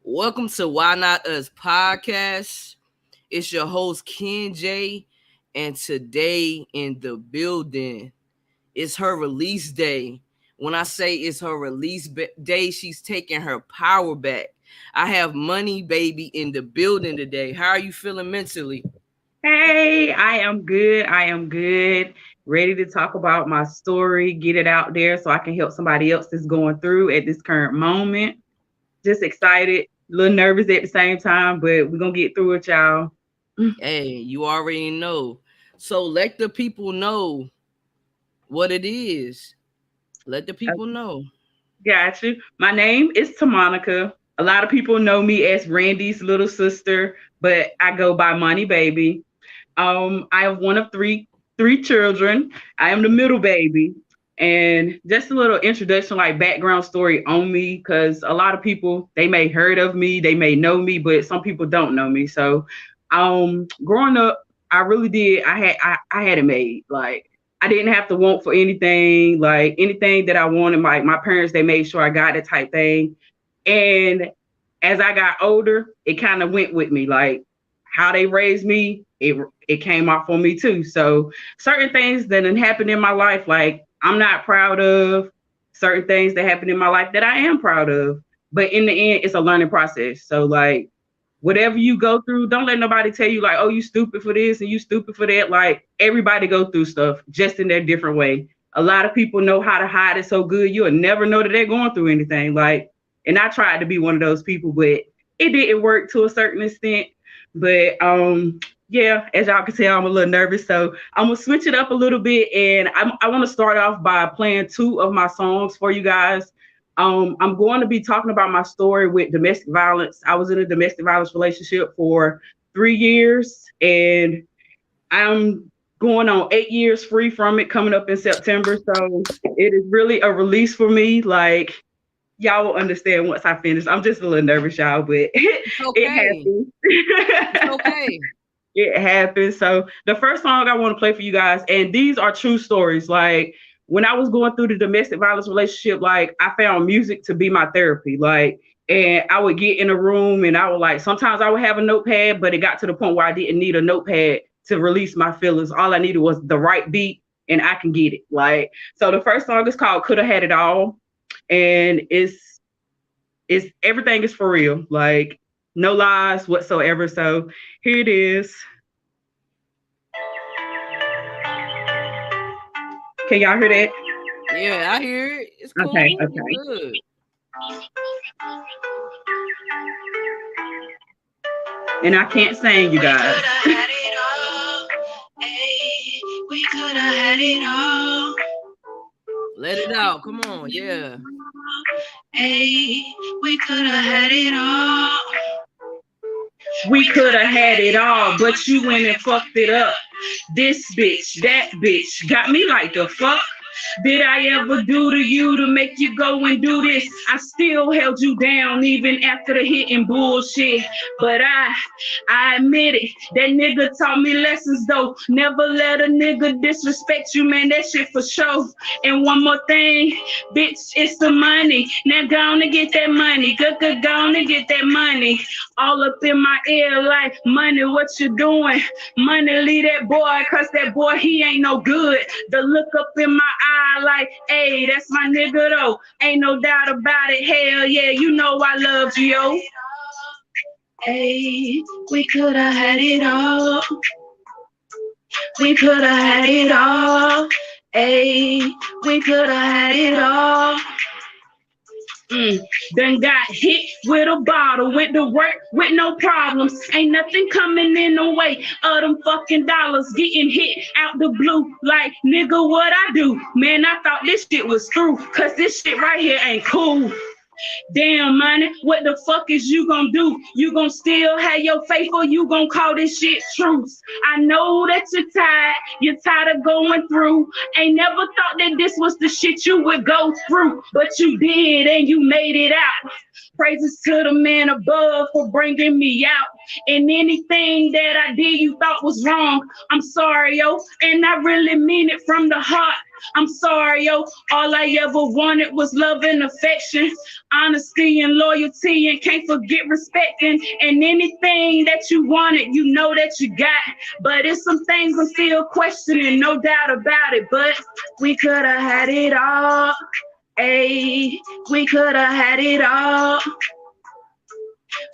Welcome to Why Not Us podcast. It's your host Ken J, and today in the building, it's her release day. When I say it's her day, she's taking her power back. I have Money Baby in the building today. How are you feeling mentally? Hey, I am good. I am good. Ready to talk about my story, get it out there so I can help somebody else that's going through at this current moment. Just excited, a little nervous at the same time, but we're going to get through it, y'all. Hey, you already know. So let the people know what it is. Let the people know. Got you. My name is Tamonica. A lot of people know me as Randy's little sister, but I go by Money Baby. I have one of three children. I am the middle baby. And just a little introduction, like background story on me, because a lot of people they may heard of me, they may know me, but some people don't know me. So, growing up, I really did. I had it made. Like I didn't have to want for anything. Like anything that I wanted, my parents they made sure I got it type thing. And as I got older, it kind of went with me. Like how they raised me, it came off on me too. So certain things that had happened in my life, like I'm not proud of, certain things that happened in my life that I am proud of. But in the end, it's a learning process. So like whatever you go through, don't let nobody tell you like, oh, you stupid for this and you stupid for that. Like everybody go through stuff just in their different way. A lot of people know how to hide it so good you'll never know that they're going through anything. Like, and I tried to be one of those people, but it didn't work to a certain extent. But yeah, as y'all can tell, I'm a little nervous. So I'm gonna switch it up a little bit, and I want to start off by playing two of my songs for you guys. I'm going to be talking about my story with domestic violence. I was in a domestic violence relationship for 3 years, and I'm going on 8 years free from it coming up in September. So it is really a release for me. Like y'all will understand once I finish. I'm just a little nervous, y'all, but It's it okay. happens. It's okay. It happens. So the first song I want to play for you guys, and these are true stories. Like when I was going through the domestic violence relationship, like I found music to be my therapy. Like, and I would get in a room and I would like sometimes I would have a notepad, but it got to the point where I didn't need a notepad to release my feelings. All I needed was the right beat and I can get it. Like, so the first song is called Coulda Had It All. And it's everything is for real. Like no lies whatsoever. So here it is. Can y'all hear that? Yeah, I hear it. It's cool. Okay, It's okay. good. And I can't sing, you guys. We could have had it all. Let it out. Come on. Yeah. Hey, we could have had it all. We could have had it all, but you went and fucked it up. This bitch, that bitch, got me like the fuck. Did I ever do to you to make you go and do this? I still held you down even after the hitting bullshit. But I admit it, that nigga taught me lessons though. Never let a nigga disrespect you, man, that shit for sure. And one more thing, bitch, it's the money. Now go on and get that money. Go on and get that money. All up in my ear like, money, what you doing? Money, leave that boy, cause that boy, he ain't no good. The look up in my eye like, hey, that's my nigga though. Ain't no doubt about it. Hell yeah, you know I love you, yo. Hey, we could have had it all. We could have had it all. Hey, we could have had it all. Then got hit with a bottle, with the work, with no problems. Ain't nothing coming in the way of them fucking dollars. Getting hit out the blue, like nigga, what I do? Man, I thought this shit was through, cause this shit right here ain't cool. Damn, money, what the fuck is you gonna do? You gonna still have your faith or you gonna call this shit truth? I know that you're tired of going through. Ain't never thought that this was the shit you would go through, but you did and you made it out. Praises to the man above for bringing me out. And anything that I did you thought was wrong, I'm sorry, yo. And I really mean it from the heart. I'm sorry, yo. All I ever wanted was love and affection, honesty and loyalty, and can't forget respect. And anything that you wanted, you know that you got. But it's some things I'm still questioning, no doubt about it. But we could have had it all. Hey, we could have had it all.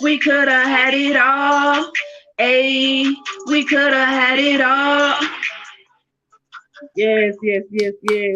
We could have had it all. Hey, we could have had it all. Yes, yes, yes, yes.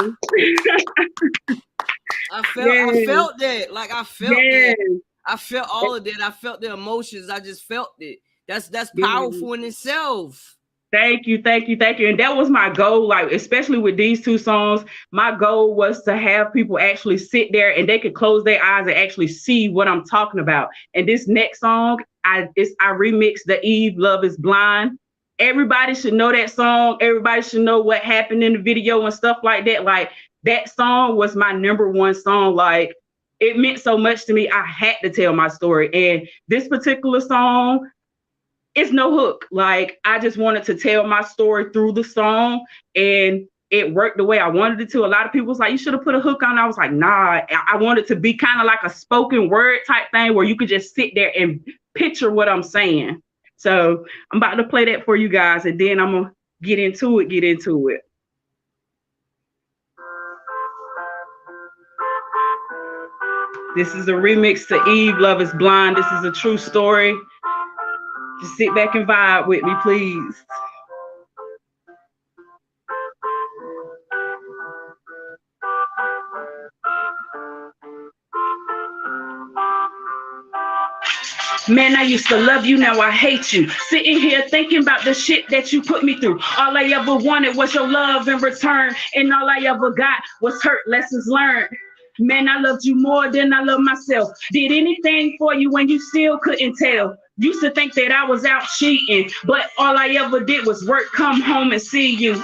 I Yes, felt that. Like I felt that. yes, I felt all of that. I felt the emotions. I just felt it. That's yes. powerful in itself. Thank you, thank you, thank you. And that was my goal, like, especially with these two songs. My goal was to have people actually sit there and they could close their eyes and actually see what I'm talking about. And this next song, I remixed the Eve Love is Blind. Everybody should know that song. Everybody should know what happened in the video and stuff like that. Like, that song was my number one song. Like, it meant so much to me. I had to tell my story. And this particular song, it's no hook. Like, I just wanted to tell my story through the song, and it worked the way I wanted it to. A lot of people was like, you should have put a hook on. I was like, nah, I wanted to be kind of like a spoken word type thing where you could just sit there and picture what I'm saying. So I'm about to play that for you guys, and then I'm gonna get into it. This is a remix to Eve Love is Blind. This is a true story. Just sit back and vibe with me, please. Man, I used to love you, now I hate you. Sitting here thinking about the shit that you put me through. All I ever wanted was your love in return, and all I ever got was hurt, lessons learned. Man, I loved you more than I love myself. Did anything for you when you still couldn't tell. Used to think that I was out cheating, but all I ever did was work, come home and see you.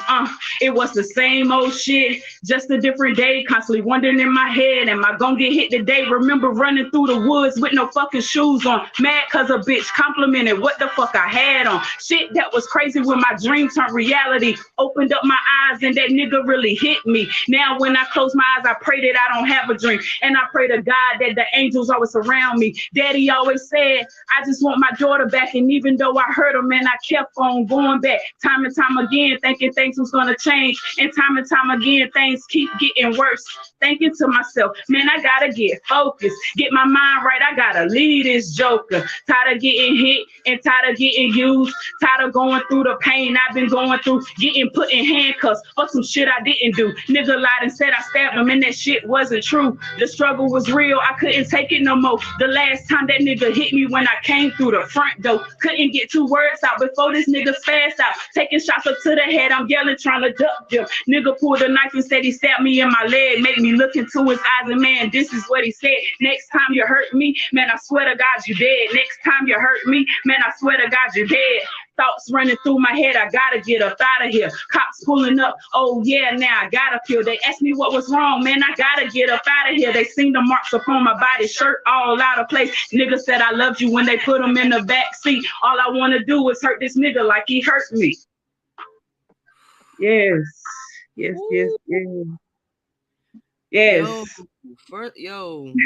It was the same old shit, just a different day. Constantly wondering in my head, am I gonna get hit today? Remember running through the woods with no fucking shoes on, mad cause a bitch complimented what the fuck I had on. Shit that was crazy when my dream turned reality. Opened up my eyes and that nigga really hit me. Now when I close my eyes, I pray that I don't have a dream, and I pray to God that the angels always surround me. Daddy always said, I just want my daughter back, and even though I hurt her, man, I kept on going back. Time and time again, thinking things was gonna change, and time again, things keep getting worse. Thinking to myself, man, I gotta get focused, get my mind right, I gotta leave this joker. Tired of getting hit and tired of getting used, tired of going through the pain I've been going through, getting put in handcuffs for some shit I didn't do. Nigga lied and said I stabbed him, and that shit wasn't true. The struggle was real, I couldn't take it no more. The last time that nigga hit me when I came through the front door, couldn't get 2 words out before this nigga spazzed out. Taking shots up to the head, I'm yelling, trying to duck them. Nigga pulled a knife and said he stabbed me in my leg, made me look into his eyes, and man, this is what he said. Next time you hurt me, man, I swear to God you dead. Next time you hurt me, man, I swear to God you dead. Thoughts running through my head, I gotta get up out of here. Cops pulling up, oh yeah, now I gotta feel. They asked me what was wrong, man, I gotta get up out of here. They seen the marks upon my body, shirt all out of place. Nigga said I loved you when they put him in the back seat. All I wanna do is hurt this nigga like he hurt me. Yes, yes, yes, yes. Yo, Yes.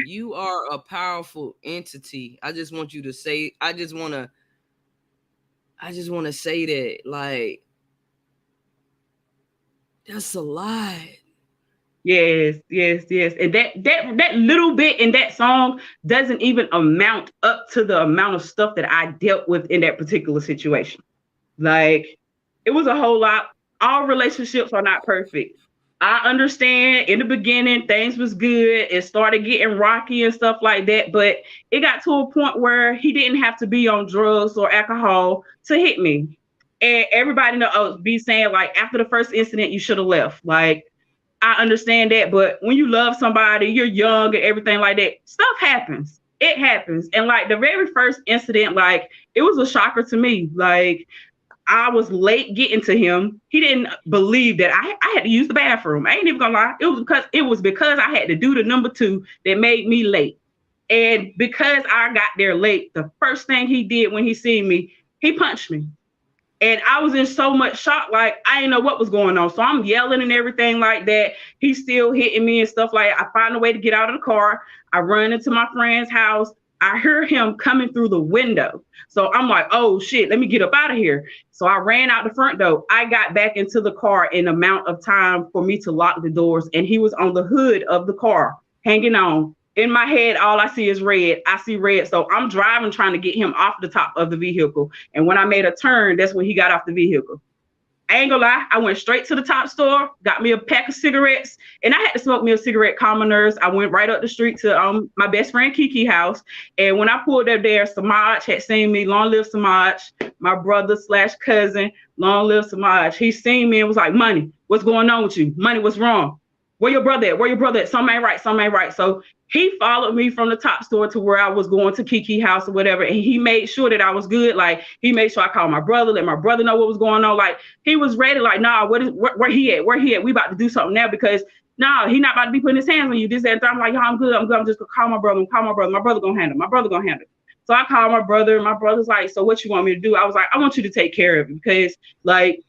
you are a powerful entity. I just want you to say, I just want to say that, like, that's a lot. Yes, yes, yes. And that little bit in that song doesn't even amount up to the amount of stuff that I dealt with in that particular situation. Like, it was a whole lot. All relationships are not perfect. I understand in the beginning things was good. It started getting rocky and stuff like that, but it got to a point where he didn't have to be on drugs or alcohol to hit me. And everybody know be saying, like, after the first incident, you should have left. Like, I understand that, but when you love somebody, you're young and everything like that, stuff happens. It happens. And like the very first incident, like, it was a shocker to me. Like, I was late getting to him. He didn't believe that I had to use the bathroom. I ain't even gonna lie. It was because I had to do the number 2 that made me late. And because I got there late, the first thing he did when he seen me, he punched me. And I was in so much shock, like I didn't know what was going on. So I'm yelling and everything like that. He's still hitting me and stuff like that. I find a way to get out of the car. I run into my friend's house. I hear him coming through the window. So I'm like, oh shit, let me get up out of here. So I ran out the front door. I got back into the car in amount of time for me to lock the doors. And he was on the hood of the car, hanging on. In my head, all I see is red. I see red. So I'm driving, trying to get him off the top of the vehicle. And when I made a turn, that's when he got off the vehicle. I ain't gonna lie, I went straight to the top store, got me a pack of cigarettes, and I had to smoke me a cigarette, calm my nerves. I went right up the street to my best friend Kiki house, and when I pulled up there, Samaj had seen me. Long live Samaj, my brother slash cousin. Long live Samaj. He seen me and was like, "Money, what's going on with you? Money, what's wrong? Where your brother at? Where your brother at? Something ain't right. Something ain't right." So he followed me from the top store to where I was going to Kiki house or whatever. And he made sure that I was good. Like he made sure I called my brother, let my brother know what was going on. Like he was ready, like, nah, where he at? Where he at? We about to do something now because nah, he not about to be putting his hands on you. This, that, and that. I'm like, yo, I'm good. I'm good. I'm just gonna call my brother. My brother gonna handle it. My brother gonna handle it. So I called my brother. My brother's like, so what you want me to do? I was like, I want you to take care of it because like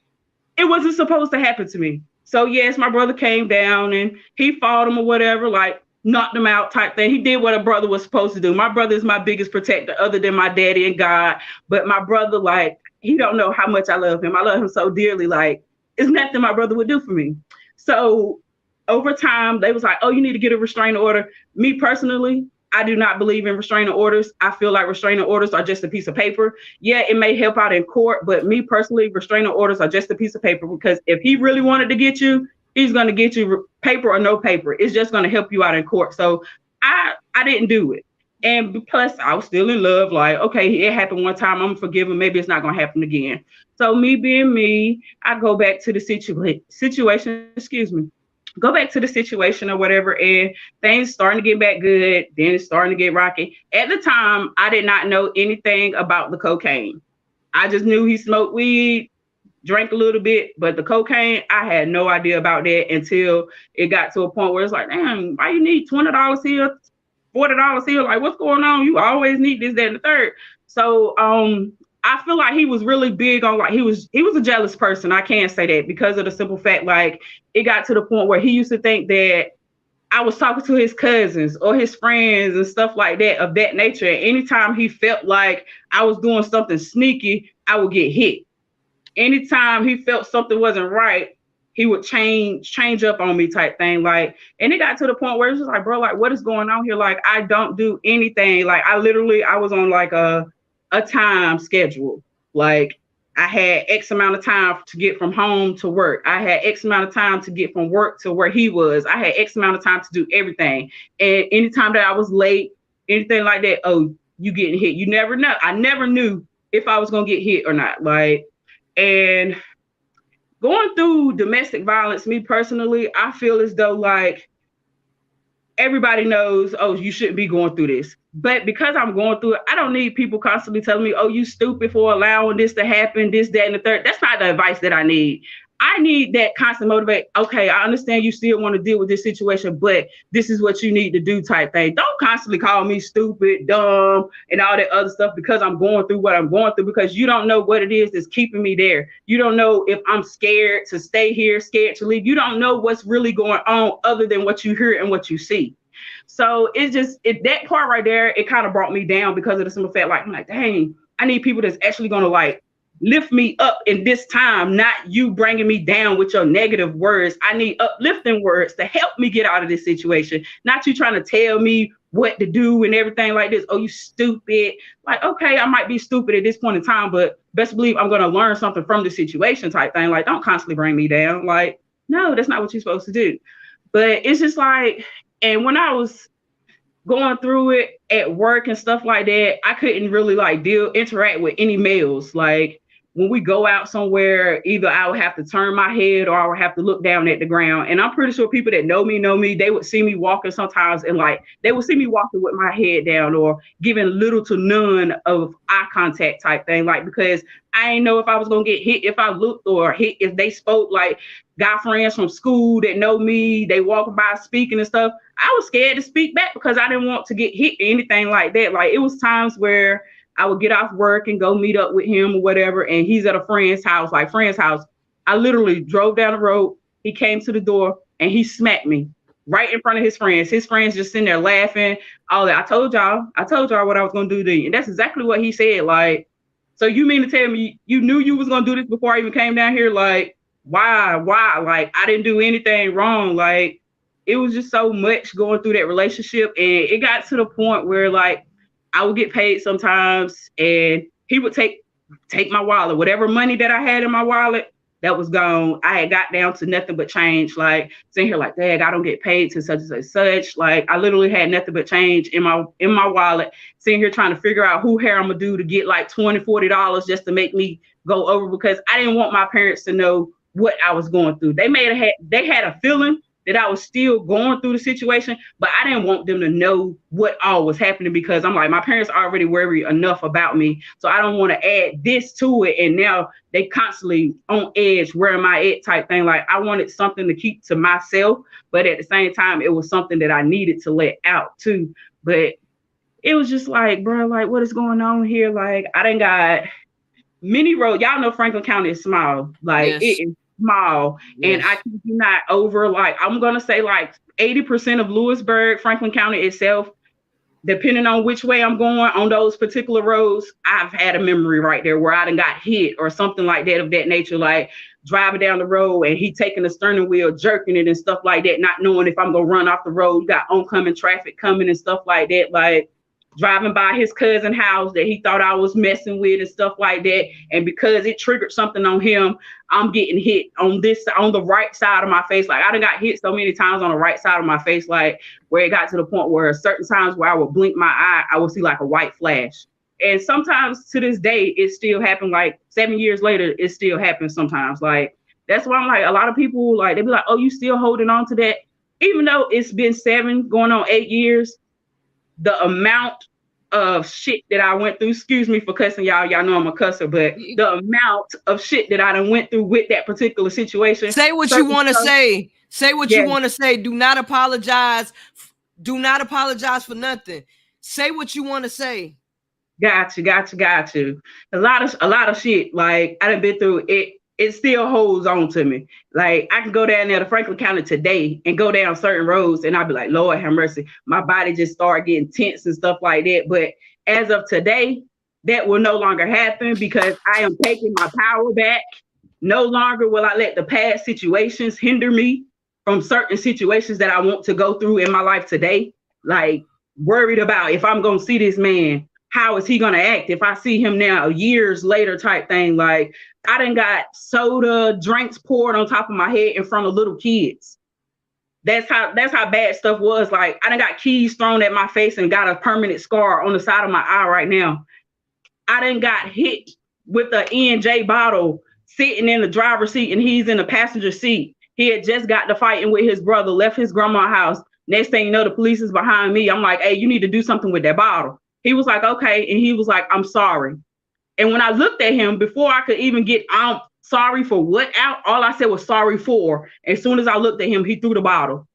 it wasn't supposed to happen to me. So yes, my brother came down and he fought him or whatever, like knocked him out type thing. He did what a brother was supposed to do. My brother is my biggest protector other than my daddy and God. But my brother, like, he don't know how much I love him. I love him so dearly. Like, it's nothing my brother would do for me. So over time, they was like, oh, you need to get a restraining order. Me personally, I do not believe in restraining orders. I feel like restraining orders are just a piece of paper. Yeah, it may help out in court, but me personally, restraining orders are just a piece of paper because if he really wanted to get you, he's going to get you paper or no paper. It's just going to help you out in court. So I didn't do it. And plus, I was still in love. Like, okay, it happened one time. I'm going to forgive him. Maybe it's not going to happen again. So me being me, I go back to the situation, excuse me, go back to the situation or whatever, and things starting to get back good. Then it's starting to get rocky. At the time, I did not know anything about the cocaine. I just knew he smoked weed, drank a little bit, but the cocaine, I had no idea about that until it got to a point where it's like, damn, why you need $20 here, $40 here? Like, what's going on? You always need this, that, and the third. So I feel like he was really big on, like, he was a jealous person. I can't say that because of the simple fact, like, it got to the point where he used to think that I was talking to his cousins or his friends and stuff like that of that nature. And anytime he felt like I was doing something sneaky, I would get hit. Anytime he felt something wasn't right, he would change up on me type thing. Like, and it got to the point where it's just like, bro, like, what is going on here? Like, I don't do anything. Like, I was on like a time schedule. Like, I had X amount of time to get from home to work. I had X amount of time to get from work to where he was. I had X amount of time to do everything. And anytime that I was late, anything like that, oh, you getting hit. You never know. I never knew if I was going to get hit or not. Like, and going through domestic violence, me personally, I feel as though like everybody knows, oh, you shouldn't be going through this. But because I'm going through it, I don't need people constantly telling me, oh, you stupid for allowing this to happen, this, that, and the third. That's not the advice that I need. I need that constant motivate. Okay, I understand you still want to deal with this situation, but this is what you need to do type thing. Don't constantly call me stupid, dumb, and all that other stuff because I'm going through what I'm going through, because you don't know what it is that's keeping me there. You don't know if I'm scared to stay here, scared to leave. You don't know what's really going on other than what you hear and what you see. So it's just that part right there, it kind of brought me down because of the simple fact, like, I'm like, dang, I need people that's actually going to like lift me up in this time, not you bringing me down with your negative words. I need uplifting words to help me get out of this situation, not you trying to tell me what to do and everything like this. Oh, you stupid. Like, okay, I might be stupid at this point in time, but best believe I'm going to learn something from the situation type thing. Like, don't constantly bring me down. Like, no, that's not what you're supposed to do. But it's just like, and when I was going through it at work and stuff like that, I couldn't really like interact with any males. Like, when we go out somewhere, either I would have to turn my head or I would have to look down at the ground. And I'm pretty sure people that know me, they would see me walking sometimes and like, they would see me walking with my head down or giving little to none of eye contact type thing. Like, because I didn't know if I was going to get hit if I looked or hit if they spoke. Like, got friends from school that know me, they walk by speaking and stuff. I was scared to speak back because I didn't want to get hit or anything like that. Like, it was times where I would get off work and go meet up with him or whatever. And he's at a friend's house, like friend's house. I literally drove down the road. He came to the door and he smacked me right in front of his friends. His friends just sitting there laughing. All that. I told y'all what I was gonna do to you. And that's exactly what he said. Like, so you mean to tell me you knew you was gonna do this before I even came down here? Like, why? Why? Like, I didn't do anything wrong. Like, it was just so much going through that relationship. And it got to the point where like I would get paid sometimes and he would take my wallet, whatever money that I had in my wallet, that was gone. I had got down to nothing but change. Like sitting here like, dang, I don't get paid to such and such such. Like I literally had nothing but change in my wallet, sitting here trying to figure out who hair I'm gonna do to get like $20-$40 just to make me go over, because I didn't want my parents to know what I was going through. They had a feeling that I was still going through the situation, but I didn't want them to know what all was happening, because I'm like, my parents already worry enough about me. So I don't want to add this to it. And now they constantly on edge, where am I at type thing. Like I wanted something to keep to myself, but at the same time, it was something that I needed to let out too. But it was just like, bro, like what is going on here? Like I done got many roads. Y'all know Franklin County is small. Like Yes. it is small. And Yes. I kid you not, over like I'm gonna say like 80% of Lewisburg, Franklin County itself, depending on which way I'm going on those particular roads, I've had a memory right there where I done got hit or something like that of that nature, like driving down the road and he taking the steering wheel, jerking it and stuff like that, not knowing if I'm gonna run off the road. You got oncoming traffic coming and stuff like that, like driving by his cousin's house that he thought I was messing with and stuff like that. And because it triggered something on him, I'm getting hit on the right side of my face. Like I done got hit so many times on the right side of my face, like where it got to the point where certain times where I would blink my eye, I would see like a white flash. And sometimes to this day, it still happened. Like 7 years later, it still happens sometimes. Like that's why I'm like, a lot of people like, they be like, oh, you still holding on to that? Even though it's been 7 going on 8 years, the amount of shit that I went through, excuse me for cussing y'all know I'm a cusser, but the amount of shit that I done went through with that particular situation. Say what you want to say. Say what you want to say. Do not apologize. Do not apologize for nothing. Say what you want to say. Got you. A lot of shit like I done been through it. It still holds on to me. Like I can go down there to Franklin County today and go down certain roads and I'll be like, Lord have mercy. My body just started getting tense and stuff like that. But as of today, that will no longer happen because I am taking my power back. No longer will I let the past situations hinder me from certain situations that I want to go through in my life today. Like worried about if I'm going to see this man, how is he going to act if I see him now years later type thing. Like I done got soda, drinks poured on top of my head in front of little kids. That's how bad stuff was. Like I done got keys thrown at my face and got a permanent scar on the side of my eye right now. I done got hit with an E&J bottle sitting in the driver's seat and he's in the passenger seat. He had just got to fighting with his brother, left his grandma's house. Next thing you know, the police is behind me. I'm like, hey, you need to do something with that bottle. He was like, okay. And he was like, I'm sorry. And when I looked at him, before I could even get sorry for what out, all I said was sorry for. As soon as I looked at him, he threw the bottle.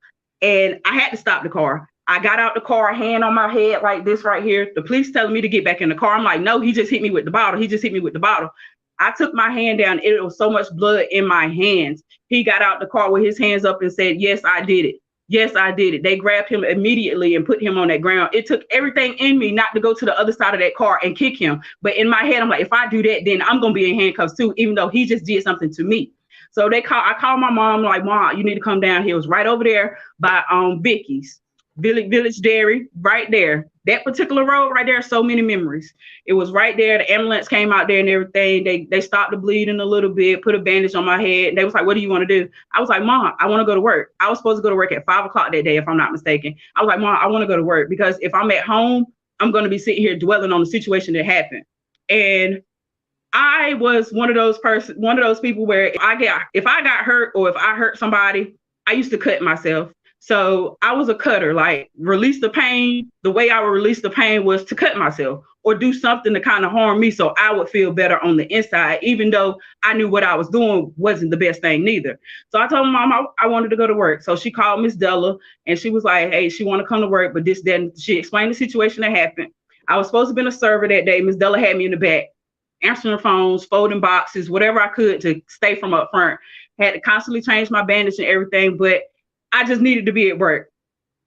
And I had to stop the car. I got out the car, hand on my head like this right here. The police telling me to get back in the car. I'm like, no, he just hit me with the bottle. He just hit me with the bottle. I took my hand down. It was so much blood in my hands. He got out the car with his hands up and said, yes, I did it. Yes, I did it. They grabbed him immediately and put him on that ground. It took everything in me not to go to the other side of that car and kick him. But in my head, I'm like, if I do that, then I'm going to be in handcuffs too, even though he just did something to me. So I called my mom, like, Mom, you need to come down here. It was right over there by Vicky's Village Dairy, right there. That particular road right there, so many memories. It was right there. The ambulance came out there and everything. They stopped the bleeding a little bit, put a bandage on my head. And they was like, what do you want to do? I was like, Mom, I want to go to work. I was supposed to go to work at 5 o'clock that day, if I'm not mistaken. I was like, Mom, I want to go to work because if I'm at home, I'm going to be sitting here dwelling on the situation that happened. And I was one of those people where if I got hurt or if I hurt somebody, I used to cut myself. So I was a cutter, like release the pain. The way I would release the pain was to cut myself or do something to kind of harm me so I would feel better on the inside, even though I knew what I was doing wasn't the best thing neither. So I told my mom I wanted to go to work. So she called Miss Della and she was like, hey, she want to come to work, but this, then she explained the situation that happened. I was supposed to be a server that day. Miss Della had me in the back, answering phones, folding boxes, whatever I could to stay from up front. Had to constantly change my bandage and everything, but I just needed to be at work.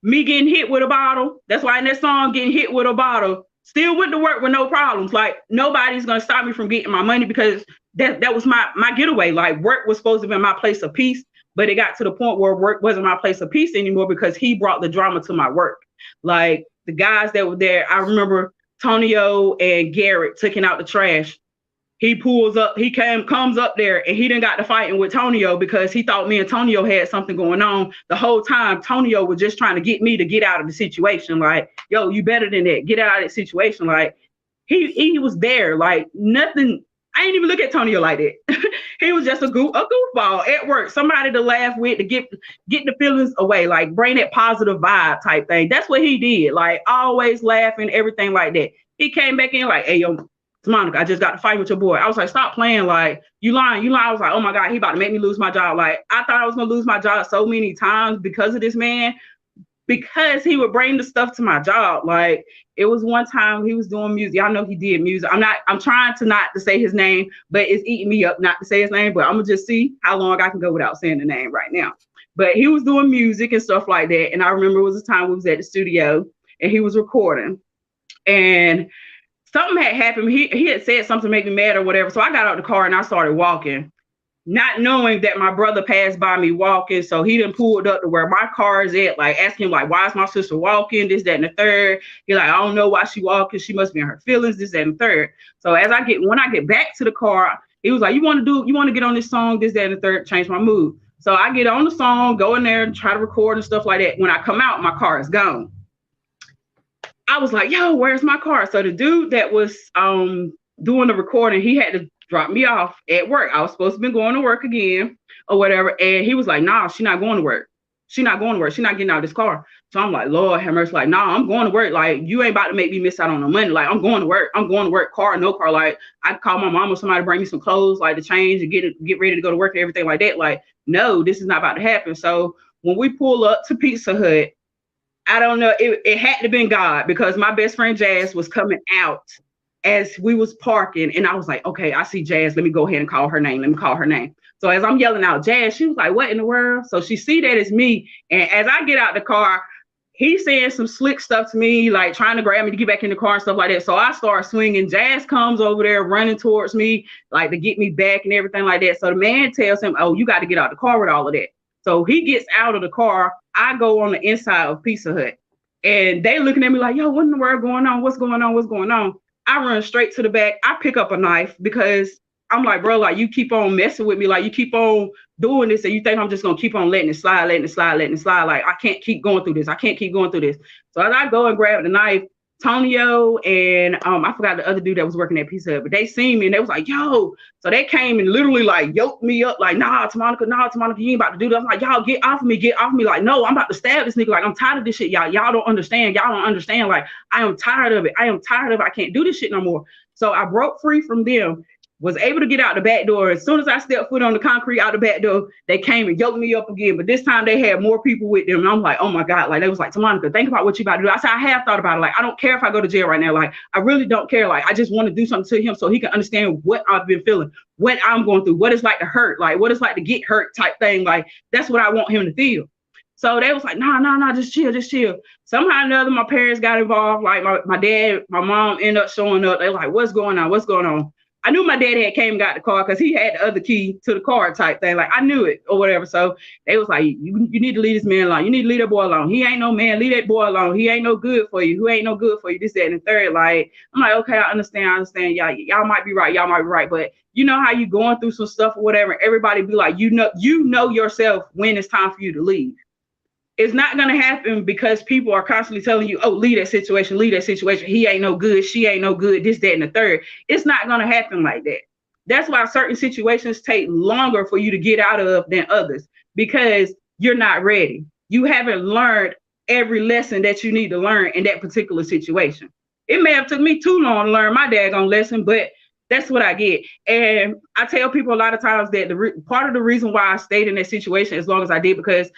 Me getting hit with a bottle, that's why in that song, getting hit with a bottle, still went to work with no problems. Like, nobody's gonna stop me from getting my money because that was my getaway. Like, work was supposed to be my place of peace, but it got to the point where work wasn't my place of peace anymore because he brought the drama to my work. Like, the guys that were there, I remember Tonio and Garrett taking out the trash. He pulls up, comes up there, and he didn't got to fighting with Tonio because he thought me and Tonio had something going on. The whole time, Tonio was just trying to get me to get out of the situation. Like, yo, you better than that. Get out of that situation. Like, he was there. Like, nothing. I didn't even look at Tonio like that. He was just a goofball at work, somebody to laugh with, to get the feelings away, like bring that positive vibe type thing. That's what he did. Like, always laughing, everything like that. He came back in like, hey, yo, Monica, I just got to fight with your boy. I was like, stop playing. Like, you lying. I was like, oh my God, he about to make me lose my job. Like, I thought I was going to lose my job so many times because of this man, because he would bring the stuff to my job. Like, it was one time he was doing music. Y'all know he did music. I'm trying to not to say his name, but it's eating me up not to say his name, but I'm going to just see how long I can go without saying the name right now. But he was doing music and stuff like that. And I remember it was a time we was at the studio and he was recording. And something had happened. He had said something to make me mad or whatever. So I got out the car and I started walking, not knowing that my brother passed by me walking. So he done pulled up to where my car is at, like asking like, why is my sister walking? This, that, and the third. He's like, I don't know why she walking. She must be in her feelings, this, that, and the third. So when I get back to the car, he was like, you want to get on this song, this, that, and the third, change my mood. So I get on the song, go in there and try to record and stuff like that. When I come out, my car is gone. I was like, yo, where's my car? So the dude that was doing the recording, he had to drop me off at work. I was supposed to be going to work again or whatever. And he was like, nah, she's not going to work. She's not going to work. She's not getting out of this car. So I'm like, Lord have mercy. Like, nah, I'm going to work. Like, you ain't about to make me miss out on the money. Like, I'm going to work. I'm going to work, car, no car. Like, I call my mom or somebody to bring me some clothes, like to change and get ready to go to work and everything like that. Like, no, this is not about to happen. So when we pull up to Pizza Hut, I don't know, it had to been God, because my best friend Jazz was coming out as we was parking, and I was like, okay, I see Jazz. Let me go ahead and call her name. So as I'm yelling out Jazz, she was like, what in the world? So she see that it's me, and as I get out the car, he's saying some slick stuff to me, like trying to grab me to get back in the car and stuff like that. So I start swinging. Jazz comes over there running towards me, like to get me back and everything like that. So the man tells him, oh, you got to get out the car with all of that. So he gets out of the car. I go on the inside of Pizza Hut, and they looking at me like, yo, what in the world going on? What's going on? What's going on? I run straight to the back. I pick up a knife because I'm like, bro, like, you keep on messing with me. Like, you keep on doing this, and you think I'm just going to keep on letting it slide. Like, I can't keep going through this. So as I go and grab the knife, Tonio and I forgot the other dude that was working at Pizza Hut, but they seen me and they was like, yo. So they came and literally like yoked me up, like, nah, Tamonica, you ain't about to do that. I'm like, y'all get off of me. Like, no, I'm about to stab this nigga. Like, I'm tired of this shit, y'all. Y'all don't understand. Like, I am tired of it. I can't do this shit no more. So I broke free from them, was able to get out the back door. As soon as I stepped foot on the concrete out the back door, they came and yoked me up again. But this time they had more people with them. And I'm like, oh my God. Like, they was like, Tamonica, think about what you about to do. I said, I have thought about it. Like, I don't care if I go to jail right now. Like, I really don't care. Like, I just want to do something to him so he can understand what I've been feeling, what I'm going through, what it's like to hurt, like what it's like to get hurt type thing. Like, that's what I want him to feel. So they was like, nah, just chill. Somehow or another, my parents got involved. Like, my dad, my mom ended up showing up. They were like, what's going on? I knew my dad had came and got the car because he had the other key to the car type thing. Like, I knew it or whatever. So they was like, you need to leave this man alone. You need to leave that boy alone. He ain't no man. Leave that boy alone. He ain't no good for you. Who ain't no good for you? This, that, and the third. Like, I'm like, okay, I understand. Y'all might be right. But you know how you going through some stuff or whatever. Everybody be like, you know yourself when it's time for you to leave. It's not going to happen because people are constantly telling you, oh, leave that situation. He ain't no good. She ain't no good. This, that, and the third. It's not going to happen like that. That's why certain situations take longer for you to get out of than others, because you're not ready. You haven't learned every lesson that you need to learn in that particular situation. It may have took me too long to learn my daggone lesson, but that's what I get. And I tell people a lot of times that part of the reason why I stayed in that situation as long as I did, because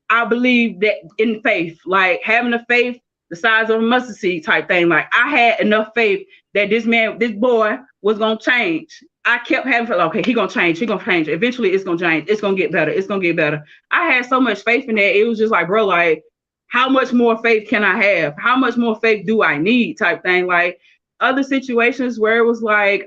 I believe that in faith, like having a faith the size of a mustard seed type thing. Like I had enough faith that this boy was gonna change. I kept having feel, okay, he gonna change, he gonna change. Eventually it's gonna change, it's gonna get better, it's gonna get better. I had so much faith in that. It was just like, bro, like how much more faith can I have? How much more faith do I need? Type thing. Like other situations where it was like,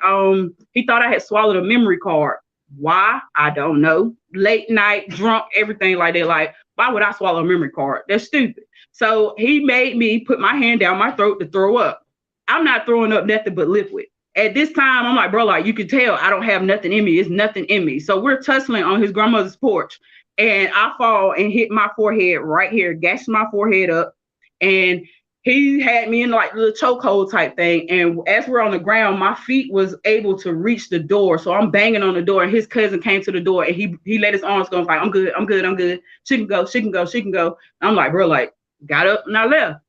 he thought I had swallowed a memory card. Why? I don't know. Late night, drunk, everything like that. Like, why would I swallow a memory card? That's stupid. So he made me put my hand down my throat to throw up. I'm not throwing up nothing but liquid. At this time, I'm like, bro, like you can tell I don't have nothing in me. It's nothing in me. So we're tussling on his grandmother's porch. And I fall and hit my forehead right here, gashed my forehead up. And he had me in like the chokehold type thing. And as we're on the ground, my feet was able to reach the door. So I'm banging on the door, and his cousin came to the door, and he let his arms go. I'm like, I'm good, I'm good, I'm good. She can go, she can go, she can go. And I'm like, bro, like, got up and I left.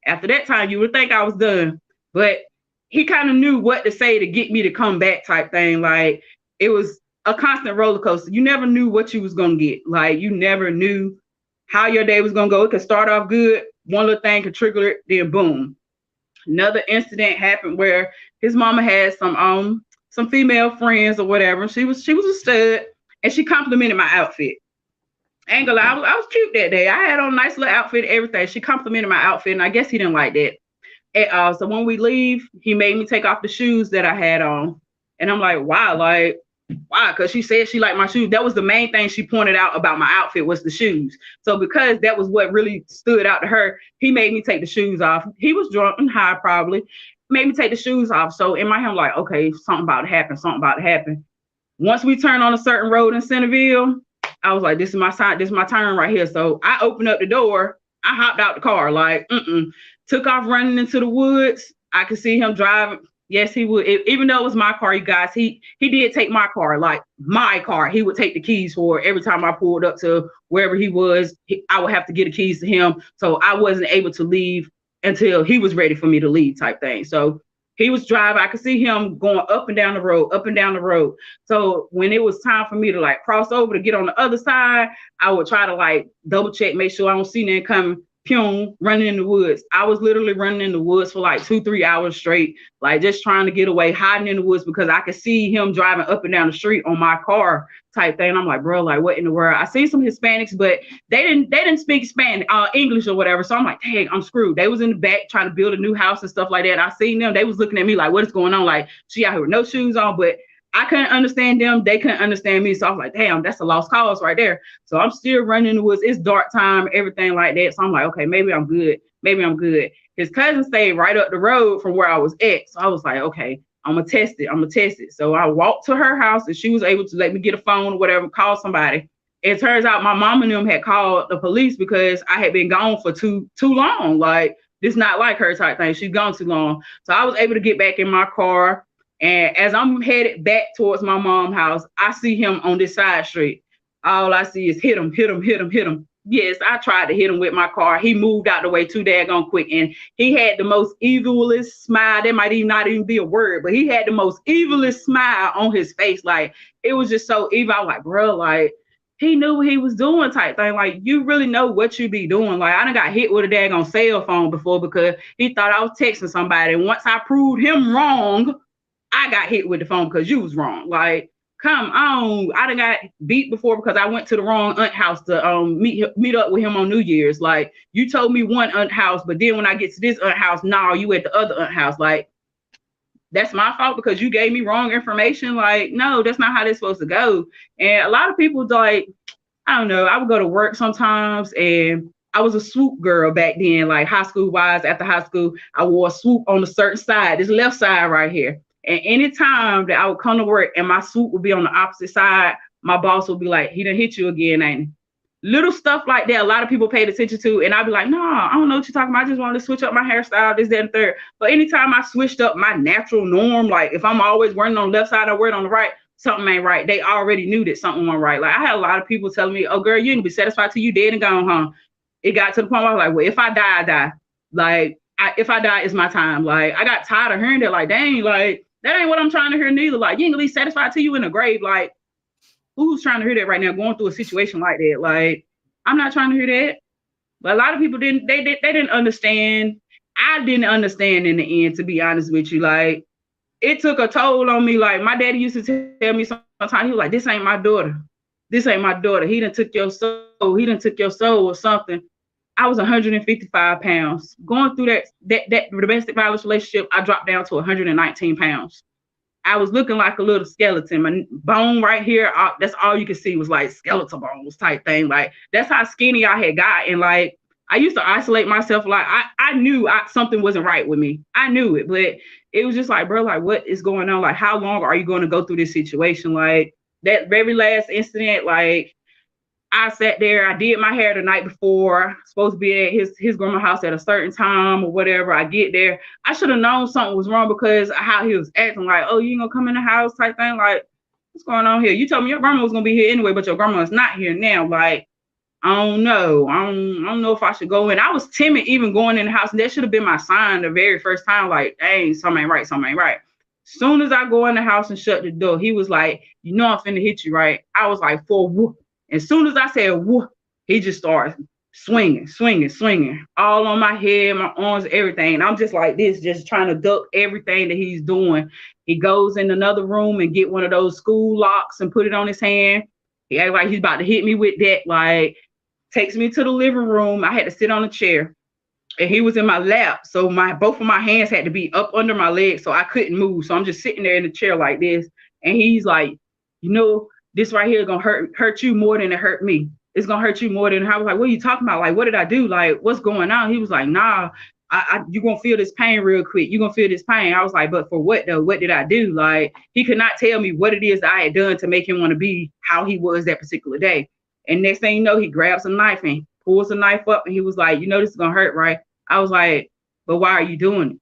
After that time, you would think I was done. But he kind of knew what to say to get me to come back type thing. Like it was a constant roller coaster. You never knew what you was gonna get. Like you never knew how your day was gonna go. It could start off good, one little thing could trigger it, then boom. Another incident happened where his mama had some female friends or whatever. She was a stud, and she complimented my outfit. I ain't gonna lie, I was cute that day. I had on a nice little outfit, everything. She complimented my outfit, and I guess he didn't like that. And, so when we leave, he made me take off the shoes that I had on. And I'm like, wow, like, why? Because she said she liked my shoes. That was the main thing she pointed out about my outfit was the shoes. So because that was what really stood out to her, he made me take the shoes off. He was drunk and high probably. Made me take the shoes off. So in my head, I'm like, okay, something about to happen, something about to happen. Once we turned on a certain road in Centerville, I was like, this is my sign, this is my turn right here. So I opened up the door. I hopped out the car, like, took off running into the woods. I could see him driving. Yes, he would. Even though it was my car, you guys, he did take my car, like my car. He would take the keys for it. Every time I pulled up to wherever he was, I would have to get the keys to him. So I wasn't able to leave until he was ready for me to leave type thing. So he was driving. I could see him going up and down the road, up and down the road. So when it was time for me to like cross over to get on the other side, I would try to like double check, make sure I don't see nothing coming. Running in the woods. I was literally running in the woods for like 2-3 hours straight, like just trying to get away, hiding in the woods because I could see him driving up and down the street on my car type thing. I'm like, bro, like what in the world? I see some Hispanics, but they didn't speak Spanish, English or whatever. So I'm like, dang, I'm screwed. They was in the back trying to build a new house and stuff like that. I seen them. They was looking at me like, what is going on? Like she out here with no shoes on, but I couldn't understand them. They couldn't understand me. So I was like, damn, that's a lost cause right there. So I'm still running in the woods. It's dark time, everything like that. So I'm like, okay, maybe I'm good. Maybe I'm good. His cousin stayed right up the road from where I was at. So I was like, okay, I'm going to test it. I'm going to test it. So I walked to her house and she was able to let me get a phone or whatever, call somebody. It turns out my mom and them had called the police because I had been gone for too long. Like, it's not like her type thing. She's gone too long. So I was able to get back in my car. And as I'm headed back towards my mom's house, I see him on this side street. All I see is hit him, hit him, hit him, hit him. Yes, I tried to hit him with my car. He moved out the way too daggone quick. And he had the most evilest smile. That might even not even be a word, but he had the most evilest smile on his face. Like, it was just so evil. I was like, bro, like, he knew what he was doing type thing. Like, you really know what you be doing. Like, I done got hit with a daggone cell phone before because he thought I was texting somebody. And once I proved him wrong, I got hit with the phone because you was wrong. Like, come on. I done got beat before because I went to the wrong aunt house to meet up with him on New Year's. Like, you told me one aunt house, but then when I get to this aunt house, no, you at the other aunt house. Like, that's my fault because you gave me wrong information. Like, no, that's not how this supposed to go. And a lot of people like, I don't know, I would go to work sometimes and I was a swoop girl back then, like high school wise. After high school, I wore a swoop on a certain side, this left side right here. And anytime that I would come to work and my swoop would be on the opposite side, my boss would be like, he done hit you again, ain't he? Little stuff like that, a lot of people paid attention to. And I'd be like, no, I don't know what you're talking about. I just wanted to switch up my hairstyle, this, that, and third. But anytime I switched up my natural norm, like if I'm always wearing on the left side or wearing on the right, something ain't right. They already knew that something wasn't right. Like I had a lot of people telling me, oh, girl, you ain't gonna be satisfied till you dead and gone, huh? It got to the point where I was like, well, if I die, I die. Like, if I die, it's my time. Like, I got tired of hearing that. Like, dang, like, that ain't what I'm trying to hear neither. Like, you ain't gonna be satisfied till you in the grave. Like, who's trying to hear that right now, going through a situation like that? Like, I'm not trying to hear that. But a lot of people didn't. They didn't understand. I didn't understand in the end, to be honest with you. Like it took a toll on me. Like my daddy used to tell me sometimes, he was like, "This ain't my daughter. This ain't my daughter. He done took your soul. He done took your soul or something." I was 155 pounds. Going through that domestic violence relationship, I dropped down to 119 pounds. I was looking like a little skeleton. My bone right here, that's all you could see was like skeletal bones type thing. Like that's how skinny I had got. And like I used to isolate myself. Like I knew something wasn't right with me. I knew it, but it was just like, bro, like what is going on? Like how long are you going to go through this situation? Like that very last incident, like I sat there, I did my hair the night before, supposed to be at his grandma's house at a certain time or whatever. I get there. I should have known something was wrong because how he was acting like, oh, you ain't gonna come in the house type thing. Like, what's going on here? You told me your grandma was gonna be here anyway, but your grandma is not here now. Like, I don't know. I don't know if I should go in. I was timid even going in the house, and that should have been my sign the very first time. Like, dang, something ain't right, something ain't right. Soon as I go in the house and shut the door, he was like, you know I'm finna hit you, right? I was like, for whoop. As soon as I said whoop, he just started swinging, swinging, swinging, all on my head, my arms, everything. And I'm just like this, just trying to duck everything that he's doing. He goes in another room and get one of those school locks and put it on his hand. He act like he's about to hit me with that. Like, takes me to the living room. I had to sit on a chair. And he was in my lap, so both of my hands had to be up under my legs, so I couldn't move. So I'm just sitting there in the chair like this, and he's like, you know, this right here is gonna hurt you more than it hurt me. It's gonna hurt you more than. I was like, what are you talking about? Like, what did I do? Like, what's going on? He was like, nah, you're gonna feel this pain real quick. You're gonna feel this pain. I was like, but for what though? What did I do? Like, he could not tell me what it is that I had done to make him want to be how he was that particular day. And next thing you know, he grabs a knife and pulls the knife up, and he was like, you know, this is gonna hurt, right? I was like, but why are you doing it?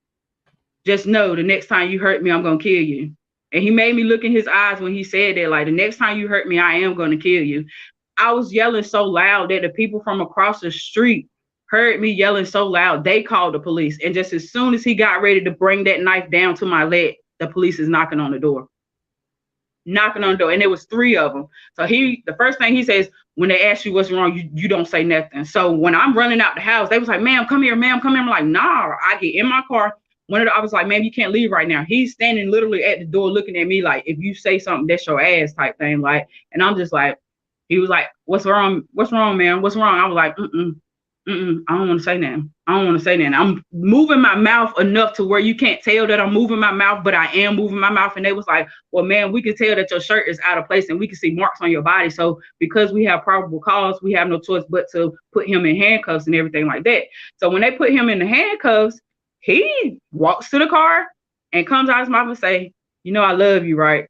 Just know the next time you hurt me, I'm gonna kill you. And he made me look in his eyes when he said that, like, the next time you hurt me, I am gonna kill you. I was yelling so loud that the people from across the street heard me yelling so loud, they called the police. And just as soon as he got ready to bring that knife down to my leg, the police is knocking on the door. Knocking on the door, and there was three of them. So the first thing he says, when they ask you what's wrong, you don't say nothing. So when I'm running out the house, they was like, ma'am, come here, ma'am, come here. I'm like, nah. I get in my car. I was like, ma'am, you can't leave right now. He's standing literally at the door looking at me like, if you say something, that's your ass type thing. Like, and I'm just like, he was like, what's wrong? What's wrong, man? What's wrong? I was like, I don't want to say nothing. I don't want to say nothing. I'm moving my mouth enough to where you can't tell that I'm moving my mouth, but I am moving my mouth. And they was like, well, man, we can tell that your shirt is out of place and we can see marks on your body. So because we have probable cause, we have no choice but to put him in handcuffs and everything like that. So when they put him in the handcuffs, he walks to the car and comes out his mouth and say, you know, I love you, right?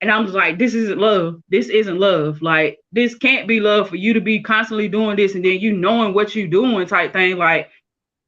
And I'm just like, this isn't love. This isn't love. Like, this can't be love for you to be constantly doing this and then you knowing what you doing type thing. Like,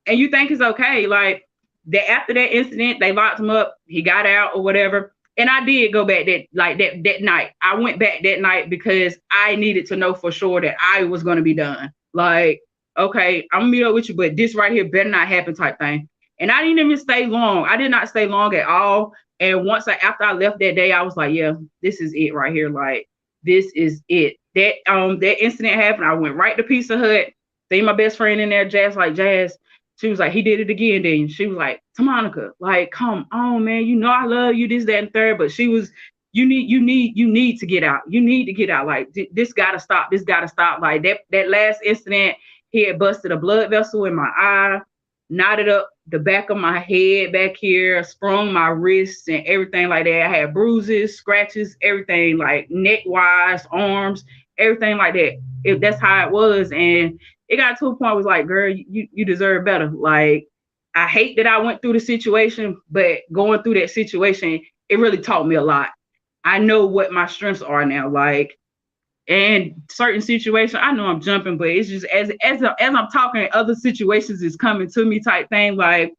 and you think it's okay. Like, that after that incident, they locked him up. He got out or whatever. And I did go back that night. I went back that night because I needed to know for sure that I was going to be done. Like, okay, I'm going to meet up with you, but this right here better not happen type thing. And I didn't even stay long. I did not stay long at all. And after I left that day, I was like, yeah, this is it right here. Like, this is it. That incident happened. I went right to Pizza Hut. See my best friend in there, Jazz. She was like, he did it again. Then she was like, Tamonica, like, come on, man. You know I love you, this, that, and third. But she was, you need to get out. You need to get out. Like, this gotta stop. This gotta stop. Like that last incident, he had busted a blood vessel in my eye, knotted up the back of my head back here, sprung my wrists and everything like that. I had bruises, scratches, everything, like neck wise, arms, everything like that. That's how it was. And it got to a point where it was like, girl, you deserve better. Like, I hate that I went through the situation, but going through that situation, it really taught me a lot. I know what my strengths are now. Like, and certain situations, I know I'm jumping, but it's just as I'm talking, other situations is coming to me type thing. Like,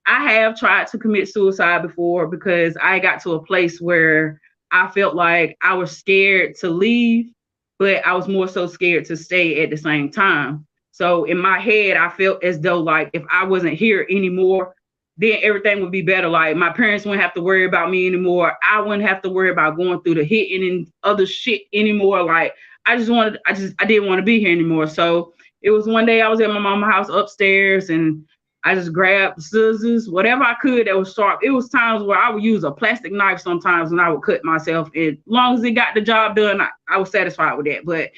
I have tried to commit suicide before because I got to a place where I felt like I was scared to leave, but I was more so scared to stay at the same time. So in my head, I felt as though like if I wasn't here anymore, then everything would be better. Like, my parents wouldn't have to worry about me anymore. I wouldn't have to worry about going through the hitting and other shit anymore. Like, I didn't want to be here anymore. So It was one day I was at my mama's house upstairs, and I just grabbed the scissors, whatever I could that was sharp. It was times where I would use a plastic knife sometimes when I would cut myself. And as long as it got the job done, I was satisfied with that. But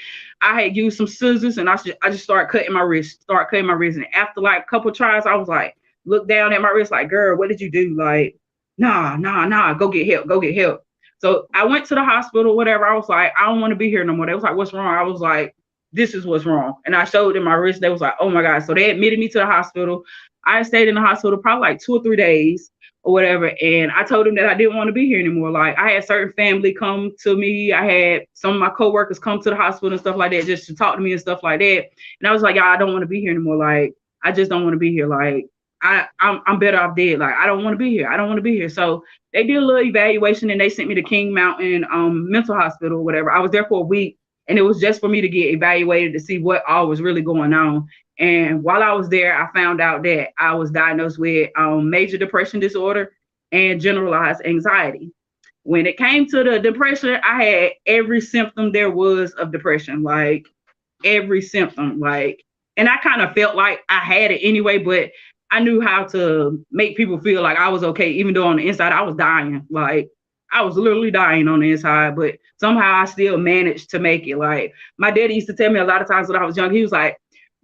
I had used some scissors, and I just started cutting my wrist, And after like a couple tries, I was like, look down at my wrist, like, girl, what did you do? Like, nah, go get help, go get help. So I went to the hospital, whatever. I was like, I don't want to be here no more. They was like, what's wrong? I was like, this is what's wrong. And I showed them my wrist. They was like, oh my God. So they admitted me to the hospital. I stayed in the hospital probably like 2 or 3 days or whatever. And I told them that I didn't want to be here anymore. Like, I had certain family come to me. I had some of my coworkers come to the hospital and stuff like that, just to talk to me and stuff like that. And I was like, y'all, I don't want to be here anymore. Like, I just don't want to be here. Like, I'm better off dead. Like, I don't want to be here. I don't want to be here. So they did a little evaluation, and they sent me to King Mountain mental hospital or whatever. I was there for a week, and it was just for me to get evaluated to see what all was really going on. And while I was there, I found out that I was diagnosed with major depression disorder and generalized anxiety. When it came to the depression, I had every symptom there was of depression, like every symptom. Like, and I kind of felt like I had it anyway, but I knew how to make people feel like I was okay, even though on the inside I was dying. Like, I was literally dying on the inside, but somehow I still managed to make it. Like, my daddy used to tell me a lot of times when I was young, he was like,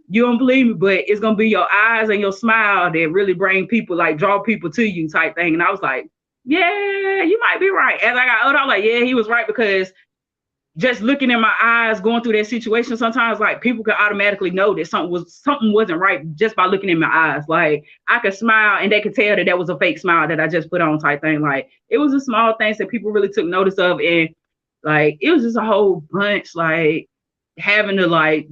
you don't believe me, but it's going to be your eyes and your smile that really bring people, like, draw people to you type thing. And I was like, yeah, you might be right. As I got older, I was like, yeah, he was right, because just looking in my eyes, going through that situation, sometimes like people could automatically know that something wasn't right just by looking in my eyes. Like, I could smile and they could tell that was a fake smile that I just put on type thing. Like, it was the small things that people really took notice of. And like, it was just a whole bunch, like having to like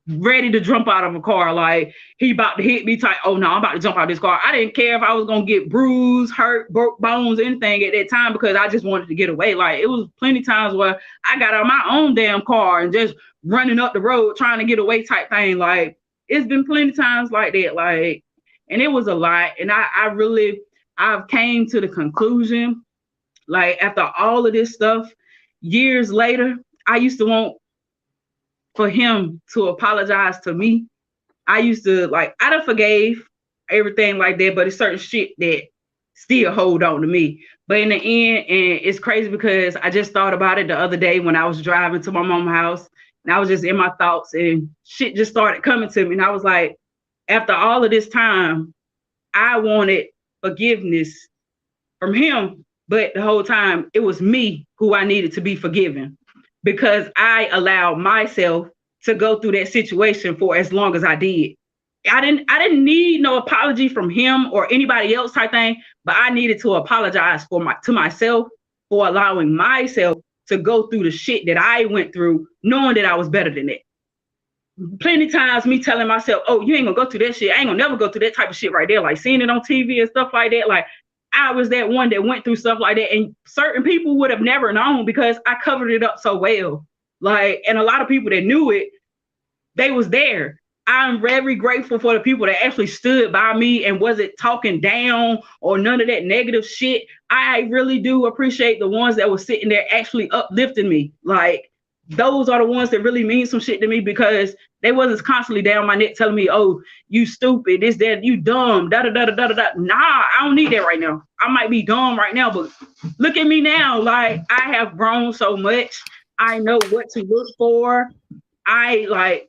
ready to jump out of a car, like he about to hit me type. Oh no, I'm about to jump out of this car. I didn't care if I was gonna get bruised, hurt, broke bones, anything at that time, because I just wanted to get away. Like, it was plenty times where I got out of my own damn car and just running up the road trying to get away type thing. Like, it's been plenty times like that. Like, and it was a lot. And I've came to the conclusion, like, after all of this stuff, years later, I used to want for him to apologize to me. I used to, like, I done forgave everything like that, but it's certain shit that still hold on to me. But in the end, and it's crazy because I just thought about it the other day when I was driving to my mom's house, and I was just in my thoughts, and shit just started coming to me. And I was like, after all of this time, I wanted forgiveness from him, but the whole time it was me who I needed to be forgiven, because I allowed myself to go through that situation for as long as I did. I didn't need no apology from him or anybody else type thing, but I needed to apologize to myself for allowing myself to go through the shit that I went through, knowing that I was better than that. Plenty times me telling myself, oh, you ain't gonna go through that shit. I ain't gonna never go through that type of shit right there. Like, seeing it on TV and stuff like that. Like, I was that one that went through stuff like that, and certain people would have never known because I covered it up so well. Like, and a lot of people that knew it, they was there. I'm very grateful for the people that actually stood by me and wasn't talking down or none of that negative shit. I really do appreciate the ones that were sitting there actually uplifting me. Like, those are the ones that really mean some shit to me, because they wasn't constantly down my neck telling me, oh, you stupid, this, that, you dumb, da-da-da-da-da-da. Nah, I don't need that right now. I might be dumb right now, but look at me now. Like, I have grown so much. I know what to look for. I, like,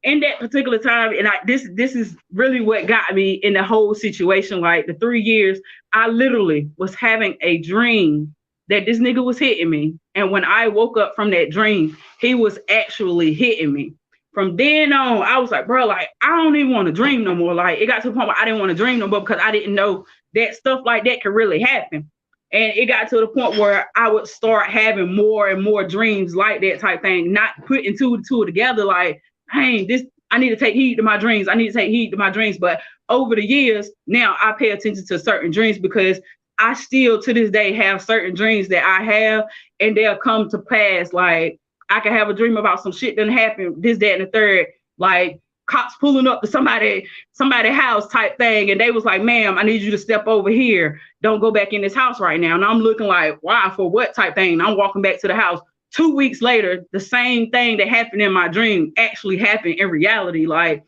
in that particular time, and this is really what got me in the whole situation. Like, the 3 years, I literally was having a dream that this nigga was hitting me. And when I woke up from that dream, he was actually hitting me. From then on, I was like, bro, like, I don't even want to dream no more. Like, it got to the point where I didn't want to dream no more, because I didn't know that stuff like that could really happen. And it got to the point where I would start having more and more dreams like that type thing, not putting two and two together. Like, hey, I need to take heed to my dreams. I need to take heed to my dreams. But over the years, now I pay attention to certain dreams, because I still to this day have certain dreams that I have, and they'll come to pass. Like, I can have a dream about some shit that happened, this, that, and the third, like cops pulling up to somebody's house type thing. And they was like, ma'am, I need you to step over here. Don't go back in this house right now. And I'm looking like, why, for what type thing? And I'm walking back to the house. 2 weeks later, the same thing that happened in my dream actually happened in reality. Like,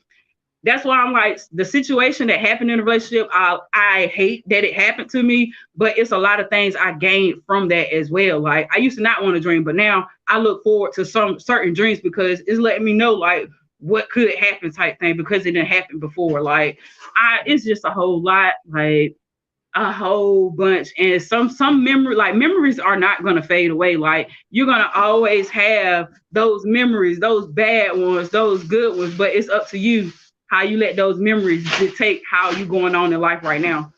that's why I'm like, the situation that happened in the relationship, I hate that it happened to me, but it's a lot of things I gained from that as well. Like, I used to not want to dream, but now I look forward to some certain dreams because it's letting me know like what could happen type thing because it didn't happen before. Like, it's just a whole lot, like a whole bunch. And some memory, like memories are not gonna fade away. Like, you're gonna always have those memories, those bad ones, those good ones, but it's up to you how you let those memories dictate how you going on in life right now.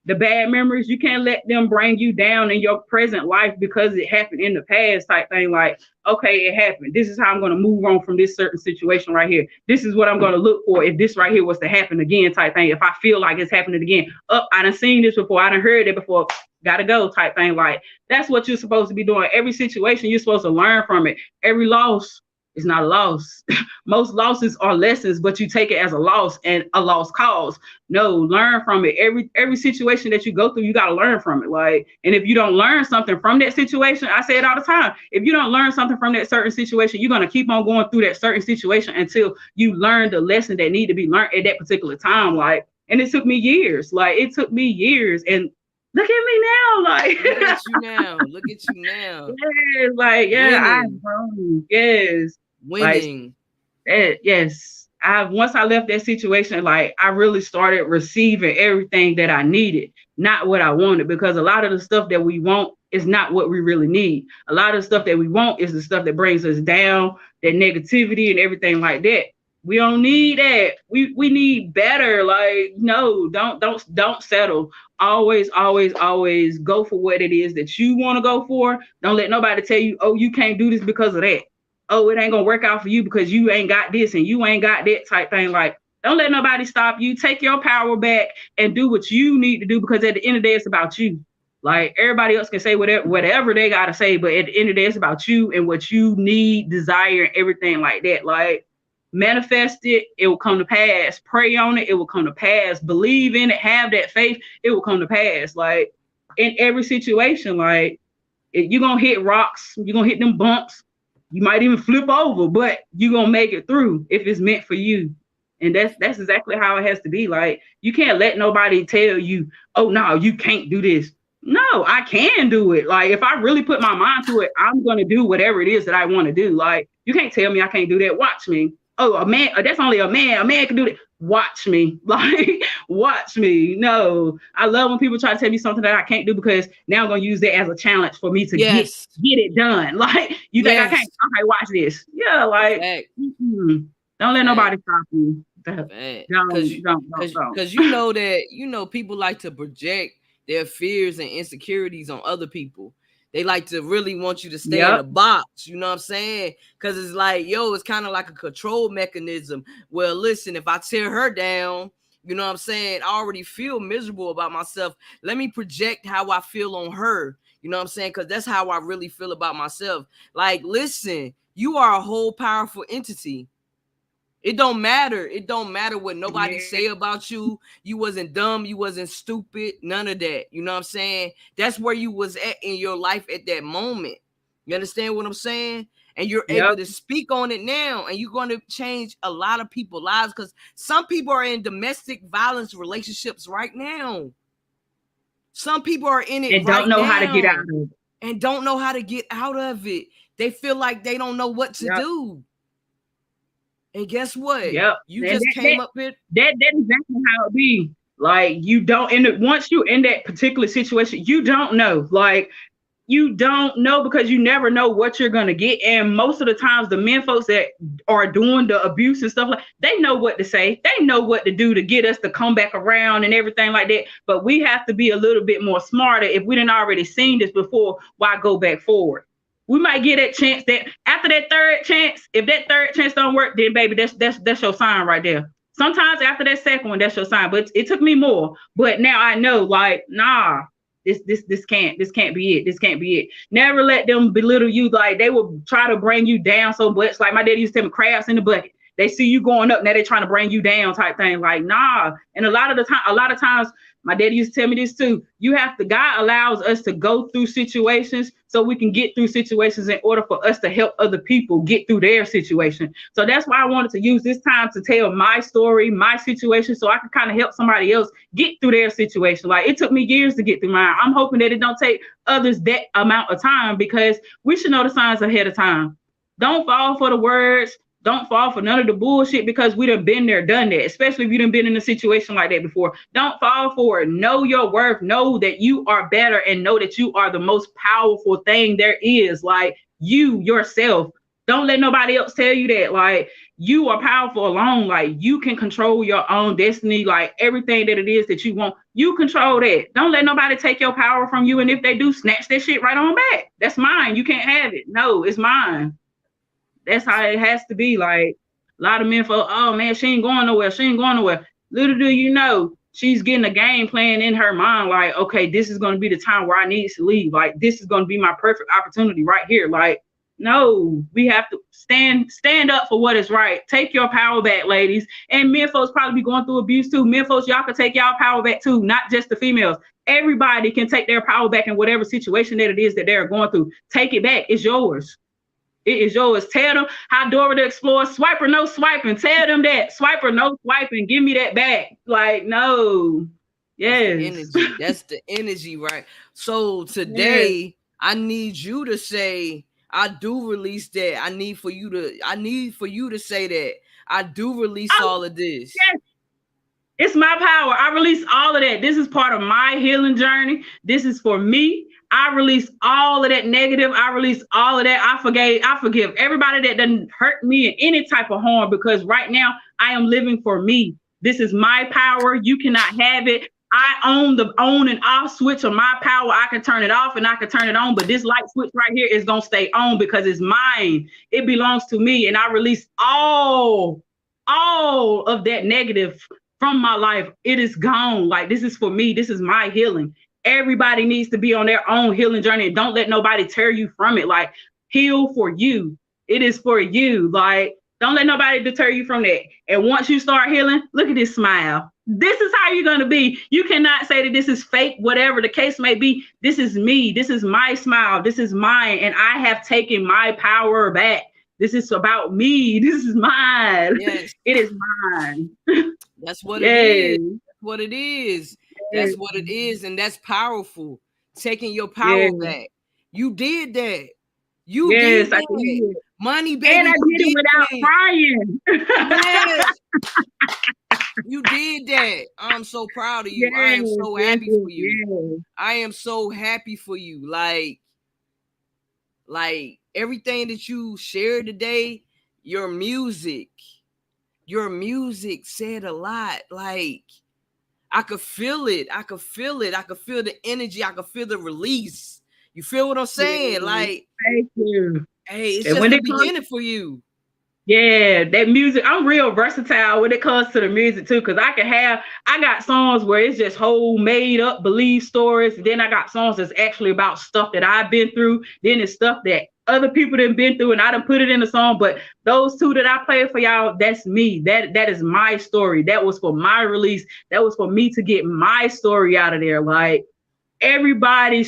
The bad memories, you can't let them bring you down in your present life because it happened in the past type thing. Like, okay, it happened. This is how I'm going to move on from this certain situation right here. This is what I'm going to look for if this right here was to happen again type thing. If I feel like it's happening again, I done seen this before. I done heard it before. Gotta go type thing. Like, that's what you're supposed to be doing. Every situation, you're supposed to learn from it. Every loss is not a loss. Most losses are lessons, but you take it as a loss and a lost cause. No, learn from it. Every situation that you go through, you got to learn from it. Like, and if you don't learn something from that situation, I say it all the time. If you don't learn something from that certain situation, you're gonna keep on going through that certain situation until you learn the lesson that need to be learned at that particular time. Like, and it took me years. Like, it took me years, and look at me now. Like, Look at you now. Look at you now. yes, like, yeah, Winning. I've grown. Yes, like, Winning. yes. Once I left that situation, like, I really started receiving everything that I needed, not what I wanted, because a lot of the stuff that we want is not what we really need. A lot of the stuff that we want is the stuff that brings us down, that negativity and everything like that. We don't need that. We need better. Like, no, don't settle. Always, always, always go for what it is that you want to go for. Don't let nobody tell you, oh, you can't do this because of that. Oh, it ain't gonna work out for you because you ain't got this and you ain't got that type thing. Like, don't let nobody stop you. Take your power back and do what you need to do, because at the end of the day, it's about you. Like, everybody else can say whatever they gotta say, but at the end of the day, it's about you and what you need, desire, and everything like that. Like, manifest it, it will come to pass. Pray on it, it will come to pass. Believe in it, have that faith, it will come to pass. Like, in every situation, like, you're gonna hit rocks, you're gonna hit them bumps, you might even flip over, but you're gonna make it through if it's meant for you. And that's exactly how it has to be. Like, you can't let nobody tell you, oh no, you can't do this. No, I can do it. Like, if I really put my mind to it, I'm gonna do whatever it is that I want to do. Like, you can't tell me I can't do that. Watch me. Oh, a man, that's only a man. A man can do that. Watch me. Like, watch me. No, I love when people try to tell me something that I can't do, because now I'm gonna use that as a challenge for me to get Yes. it done. Like, you think I Yes. can't? Okay, watch this. Yeah, like, Fact. don't let Fact. nobody stop you. Fact. Don't. Cause you know that people like to project their fears and insecurities on other people. They like to really want you to stay in a Yep. box. You know what I'm saying? Because it's like, yo, it's kind of like a control mechanism. Well, listen, if I tear her down, you know what I'm saying, I already feel miserable about myself. Let me project how I feel on her. You know what I'm saying? Because that's how I really feel about myself. Like, listen, you are a whole powerful entity. It don't matter. It don't matter what nobody say about you. You wasn't dumb. You wasn't stupid. None of that. You know what I'm saying? That's where you was at in your life at that moment. You understand what I'm saying? And you're able Yep. to speak on it now, and you're going to change a lot of people's lives, because some people are in domestic violence relationships right now. Some people are in it And don't right know how to get out now of it. and don't know how to get out of it. They feel like they don't know what to Yep. do. And guess what? Yep. You And just came up with that's exactly how it be. Like, you don't once you in that particular situation, you don't know. Like, you don't know, because you never know what you're gonna get. And most of the times, the men folks that are doing the abuse and stuff, like, they know what to say, they know what to do to get us to come back around and everything like that. But we have to be a little bit more smarter. If we didn't already seen this before, why go back forward? We might get that chance, that after that third chance, if that third chance don't work, then baby, that's your sign right there. Sometimes after that second one, that's your sign. But it took me more. But now I know, like, nah, this can't be it. This can't be it. Never let them belittle you. Like, they will try to bring you down so much. Like, my daddy used to tell me, crabs in the bucket. They see you going up, now they're trying to bring you down type thing. Like, nah. And a lot of times, My daddy used to tell me this too. God allows us to go through situations so we can get through situations in order for us to help other people get through their situation. So that's why I wanted to use this time to tell my story, my situation, so I can kind of help somebody else get through their situation. Like, it took me years to get through mine. I'm hoping that it don't take others that amount of time, because we should know the signs ahead of time. Don't fall for the words. Don't fall for none of the bullshit, because we done been there, done that, especially if you done been in a situation like that before. Don't fall for it. Know your worth. Know that you are better, and know that you are the most powerful thing there is. Like, you yourself. Don't let nobody else tell you that. Like, you are powerful alone. Like, you can control your own destiny. Like, everything that it is that you want, you control that. Don't let nobody take your power from you. And if they do, snatch that shit right on back. That's mine. You can't have it. No, it's mine. That's how it has to be. Like, a lot of men feel, oh man, she ain't going nowhere. She ain't going nowhere. Little do you know, she's getting a game plan in her mind. Like, okay, this is going to be the time where I need to leave. Like, this is going to be my perfect opportunity right here. Like, no, we have to stand up for what is right. Take your power back, ladies. And men folks probably be going through abuse too. Men folks, y'all can take y'all power back too, not just the females. Everybody can take their power back in whatever situation that it is that they're going through. Take it back. It's yours. It is yours. Tell them how Dora the Explorer, swipe or no swiping. Tell them that. Swipe or no swiping. Give me that back. Like, no. Yes. That's the energy, right? So today, yes, I need you to say, I do release that. I need for you to say that. I do release all of this. Yes. It's my power. I release all of that. This is part of my healing journey. This is for me. I release all of that negative. I release all of that. I forgive everybody that doesn't hurt me in any type of harm, because right now I am living for me. This is my power. You cannot have it. I own the on and off switch of my power. I can turn it off and I can turn it on, but this light switch right here is going to stay on because it's mine. It belongs to me, and I release all of that negative from my life. It is gone. Like, this is for me. This is my healing. Everybody needs to be on their own healing journey, and don't let nobody tear you from it. Like, heal for you. It is for you. Like, don't let nobody deter you from that. And once you start healing, look at this smile. This is how you're going to be. You cannot say that this is fake, whatever the case may be. This is me. This is my smile. This is mine. And I have taken my power back. This is about me. This is mine. Yes. It is mine. That's what it is. That's what it is. That's what it is. And that's powerful. Taking your power back. You did that. You did that. I did. Money, baby. And I did it without crying. Yes. You did that. I'm so proud of you. Yes, I am so happy for you. Yes. I am so happy for you. Like everything that you shared today, your music said a lot. Like, I could feel it. I could feel the energy. I could feel the release. You feel what I'm saying? Yes. Like, thank you. Hey, it's just the beginning for you. Yeah, that music, I'm real versatile when it comes to the music too, because I got songs where it's just whole made up belief stories. Then I got songs that's actually about stuff that I've been through. Then it's stuff that other people done been through, and I done put it in the song. But those two that I played for y'all, that's me. That is my story. That was for my release. That was for me to get my story out of there. Like, everybody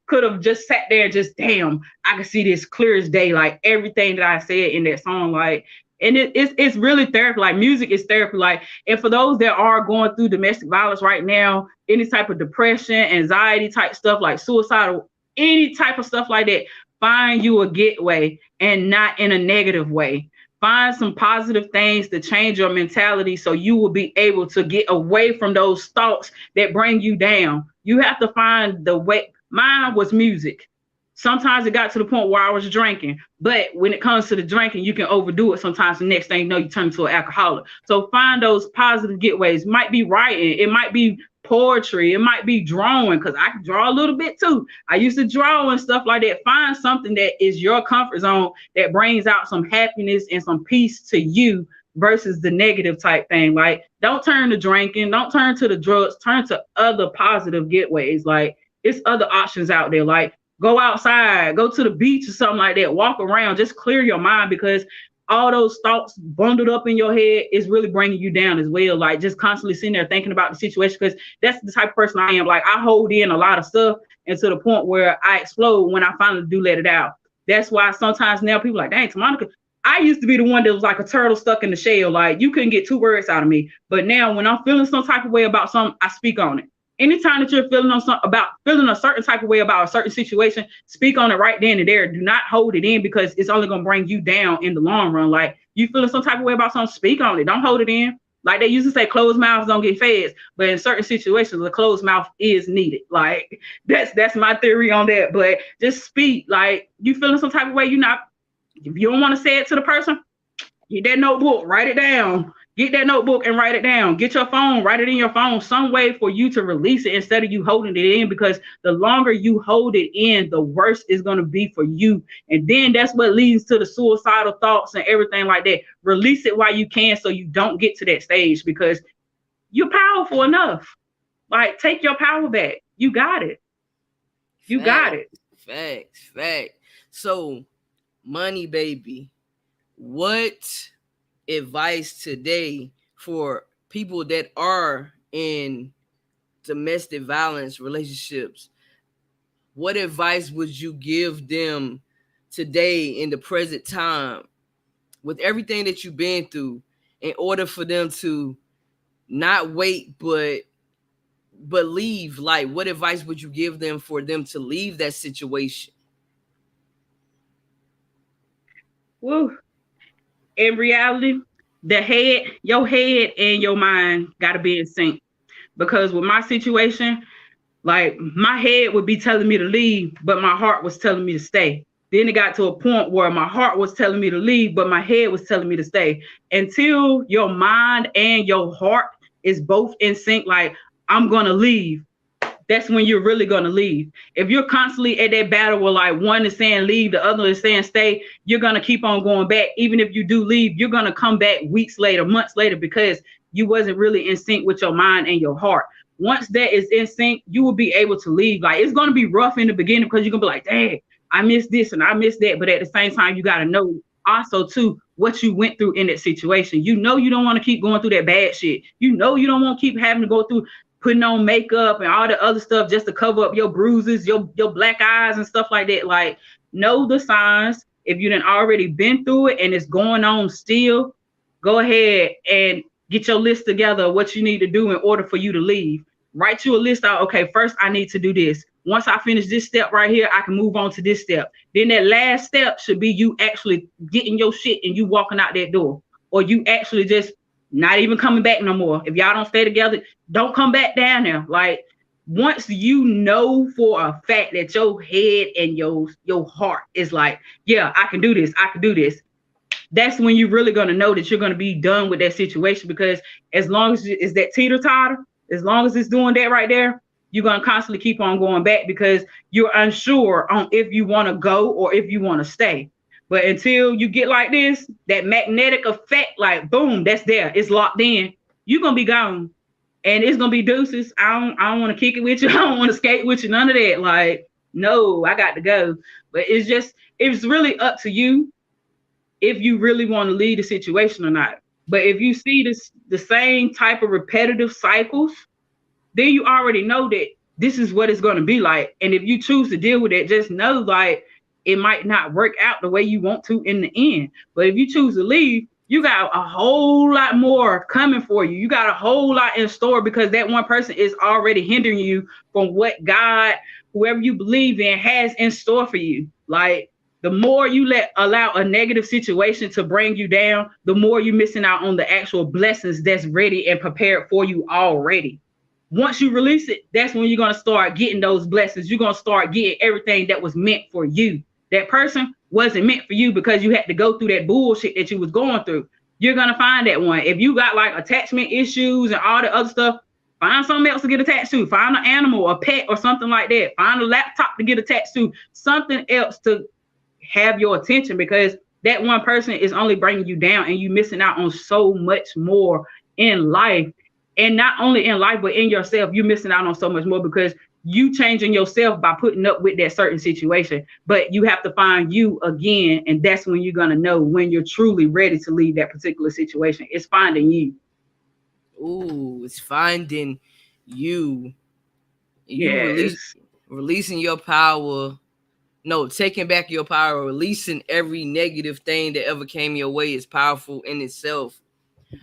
could have just sat there and just, damn, I can see this clear as day, like everything that I said in that song. Like, and it's really therapy. Like, music is therapy. Like, and for those that are going through domestic violence right now, any type of depression, anxiety type stuff, like suicidal, any type of stuff like that, find you a getaway, and not in a negative way. Find some positive things to change your mentality so you will be able to get away from those thoughts that bring you down. You have to find the way. Mine was music. Sometimes it got to the point where I was drinking, but when it comes to the drinking, you can overdo it sometimes. The next thing you know, you turn into an alcoholic. So find those positive getaways. Might be writing. It might be poetry. It might be drawing, because I can draw a little bit too. I used to draw and stuff like that. Find something that is your comfort zone that brings out some happiness and some peace to you versus the negative type thing. Like, don't turn to drinking. Don't turn to the drugs. Turn to other positive getaways. Like, it's other options out there. Like, go outside, go to the beach or something like that. Walk around, just clear your mind, because all those thoughts bundled up in your head is really bringing you down as well. Like just constantly sitting there thinking about the situation, because that's the type of person I am. Like I hold in a lot of stuff, and to the point where I explode when I finally do let it out. That's why sometimes now people are like, dang, Monica, I used to be the one that was like a turtle stuck in the shell. Like you couldn't get two words out of me. But now when I'm feeling some type of way about something, I speak on it. Anytime that you're feeling on some about feeling a certain type of way about a certain situation, speak on it right then and there. Do not hold it in, because it's only gonna bring you down in the long run. Like you feeling some type of way about something, speak on it. Don't hold it in. Like they used to say, closed mouths don't get fed. But in certain situations, a closed mouth is needed. Like that's my theory on that. But just speak. Like you feeling some type of way, you not, if you don't want to say it to the person, get that notebook, write it down. Get that notebook and write it down. Get your phone, write it in your phone, some way for you to release it instead of you holding it in, because the longer you hold it in, the worse it's going to be for you. And then that's what leads to the suicidal thoughts and everything like that. Release it while you can so you don't get to that stage, because you're powerful enough. Like, take your power back. You got it. You got it. Facts. So, Money Baby, what advice today for people that are in domestic violence relationships? What advice would you give them today in the present time with everything that you've been through, in order for them to not wait but leave? Like, what advice would you give them for them to leave that situation? Woo. In reality, your head and your mind got to be in sync. Because with my situation, like my head would be telling me to leave, but my heart was telling me to stay. Then it got to a point where my heart was telling me to leave, but my head was telling me to stay. Until your mind and your heart is both in sync, like I'm going to leave, that's when you're really going to leave. If you're constantly at that battle where like one is saying leave, the other is saying stay, you're going to keep on going back. Even if you do leave, you're going to come back weeks later, months later, because you wasn't really in sync with your mind and your heart. Once that is in sync, you will be able to leave. Like it's going to be rough in the beginning, because you're going to be like, dang, I missed this and I missed that. But at the same time, you got to know also too what you went through in that situation. You know, you don't want to keep going through that bad shit. You know, you don't want to keep having to go through putting on makeup and all the other stuff just to cover up your bruises, your black eyes and stuff like that. Like, know the signs. If you done already been through it and it's going on still, go ahead and get your list together of what you need to do in order for you to leave. Write you a list out. Okay, first I need to do this. Once I finish this step right here, I can move on to this step. Then that last step should be you actually getting your shit and you walking out that door, or you actually just not even coming back no more. If y'all don't stay together, don't come back down there. Like once you know for a fact that your head and your heart is like, yeah, I can do this, I can do this, that's when you're really going to know that you're going to be done with that situation. Because as long as it's that teeter-totter, as long as it's doing that right there, you're going to constantly keep on going back, because you're unsure on if you want to go or if you want to stay. But until you get like this, that magnetic effect, like boom, that's there, it's locked in, you're going to be gone. And it's going to be deuces. I don't want to kick it with you. I don't want to skate with you. None of that. Like, no, I got to go. But it's really up to you if you really want to lead the situation or not. But if you see the same type of repetitive cycles, then you already know that this is what it's going to be like. And if you choose to deal with it, just know like it might not work out the way you want to in the end. But if you choose to leave, you got a whole lot more coming for you. You got a whole lot in store, because that one person is already hindering you from what God, whoever you believe in, has in store for you. Like, the more you allow a negative situation to bring you down, the more you're missing out on the actual blessings that's ready and prepared for you already. Once you release it, that's when you're going to start getting those blessings. You're going to start getting everything that was meant for you. That person wasn't meant for you because you had to go through that bullshit that you was going through. You're going to find that one. If you got like attachment issues and all the other stuff, find something else to get attached to. Find an animal, a pet or something like that. Find a laptop to get attached to. Something else to have your attention, because that one person is only bringing you down and you missing out on so much more in life. And not only in life, but in yourself, you're missing out on so much more because you changing yourself by putting up with that certain situation. But you have to find you again, and that's when you're gonna know when you're truly ready to leave that particular situation. It's finding you. Ooh, it's finding you. You Yes. releasing your power. No, taking back your power, releasing every negative thing that ever came your way is powerful in itself.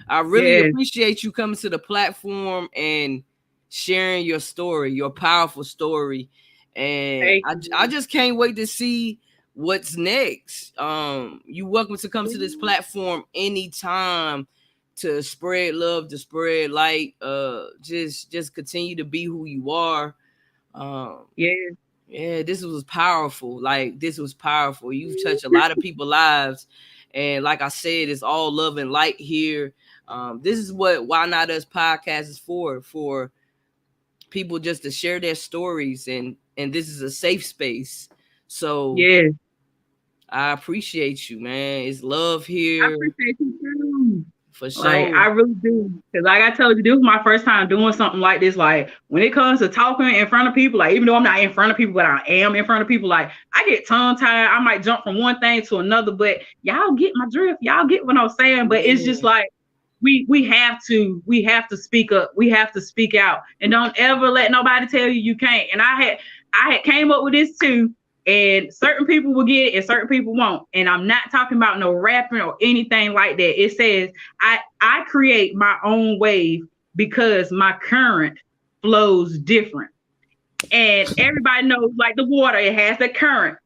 I really Yes. appreciate you coming to the platform and sharing your story, your powerful story. And Thank I you. just can't wait to see what's next. You welcome to come to this platform anytime to spread love, to spread light. Just continue to be who you are. Um, Yes. yeah, this was powerful. Like this was powerful. You've touched a lot of people's lives, and like I said, it's all love and light here. This is what Why Not Us podcast is for people just to share their stories, and this is a safe space. So Yes. I appreciate you, man. It's love I here appreciate you too. for Like sure. I really do, because like I told you, this was my first time doing something like this. Like when it comes to talking in front of people, like even though I'm not in front of people, but I am in front of people, like I get tongue tied. I might jump from one thing to another, but y'all get my drift. Y'all get what I'm saying. But it's just Yeah. like we have to speak up. We have to speak out, and don't ever let nobody tell you you can't. And I had came up with this too. And certain people will get it and certain people won't. And I'm not talking about no rapping or anything like that. It says I create my own wave because my current flows different. And everybody knows, like the water, it has the current.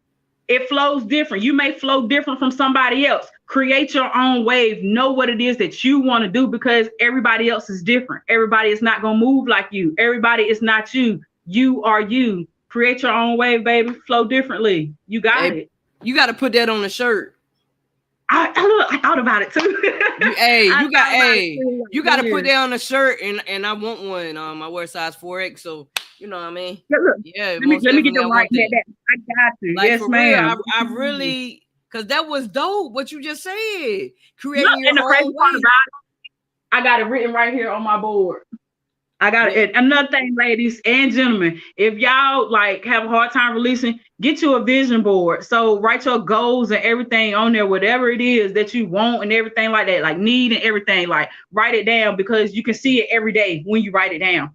It flows different. You may flow different from somebody else. Create your own wave. Know what it is that you want to do because everybody else is different. Everybody is not going to move like you. Everybody is not you. You are you. Create your own wave, baby. Flow differently. You got Hey, it. you got to put that on the shirt. I thought about it too. I thought about it too. Like, You got to put weird. that on the shirt, and I want one. I wear size 4X, so you know what I mean. Yeah, look, Yeah, let me most let me get definitely, the I right want that that. that I got you. Like Yes, for real, ma'am. I really, cause that was dope. What you just said, Look, creating and your the crazy own part way. about it, I got it written right here on my board. I got Man, it. Another thing, ladies and gentlemen, if y'all like have a hard time releasing, get you a vision board. So write your goals and everything on there, whatever it is that you want and everything like that, like need and everything. Like write it down because you can see it every day when you write it down.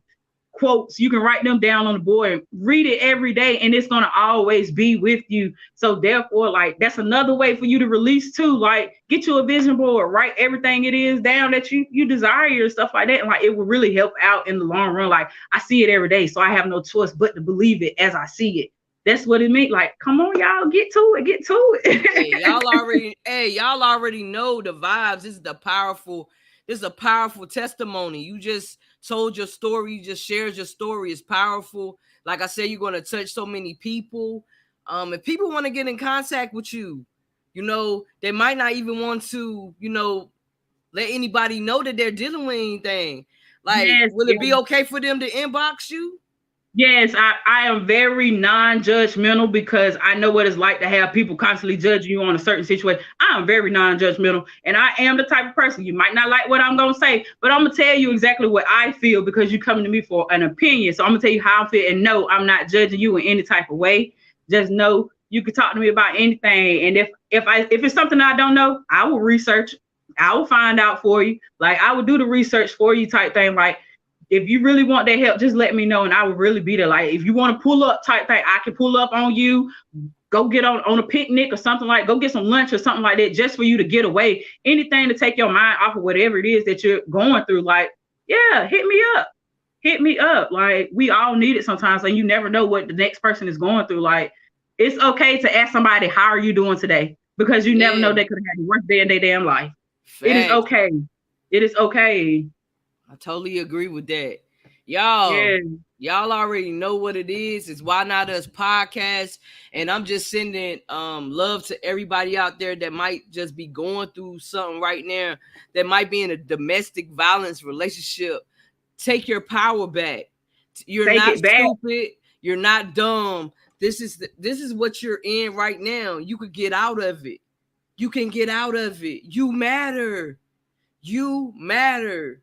Quotes, you can write them down on the board, read it every day, and it's gonna always be with you. So therefore, like that's another way for you to release too. Like get you a vision board, write everything it is down that you desire and stuff like that. And like it will really help out in the long run. Like I see it every day, so I have no choice but to believe it as I see it. That's what it means. Like, come on, y'all, get to it, get to it. y'all already know the vibes. This is a powerful testimony. You just told your story, you just shared your story. It's powerful. Like I said, you're gonna touch so many people. If people want to get in contact with you, they might not even want to, let anybody know that they're dealing with anything. Like, Yes, will it be yes. okay for them to inbox you? Yes, I am very non-judgmental because I know what it's like to have people constantly judging you on a certain situation. I am very non-judgmental, and I am the type of person you might not like what I'm gonna say, but I'm gonna tell you exactly what I feel because you're coming to me for an opinion. So I'm gonna tell you how I feel, and no, I'm not judging you in any type of way. Just know you can talk to me about anything, and if it's something I don't know, I will research. I will find out for you. Like I will do the research for you, type thing. Like if you really want that help, just let me know and I will really be there. Like if you want to pull up type thing, I can pull up on you, go get on a picnic or something like go get some lunch or something like that just for you to get away. Anything to take your mind off of whatever it is that you're going through. Like, yeah, hit me up. Hit me up. Like we all need it sometimes and you never know what the next person is going through. Like it's okay to ask somebody, how are you doing today? Because you never know Yeah, they could have had the worst day in their damn life. It is facts. okay. It is okay. I totally agree with that. Y'all, Yeah. y'all already know what it is. It's Why Not Us podcast. And I'm just sending love to everybody out there that might just be going through something right now, that might be in a domestic violence relationship. Take your power back. You're Take not it back. stupid. You're not dumb. This is what you're in right now. You could get out of it. You can get out of it. You matter. You matter.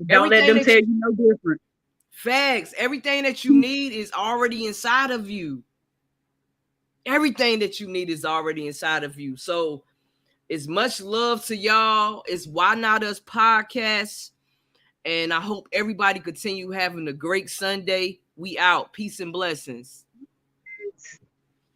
Don't let Everything them that tell you no different. facts, everything that you need is already inside of you. Everything that you need is already inside of you. So it's much love to y'all. It's Why Not Us podcast. And I hope everybody continue having a great Sunday. We out. Peace and blessings.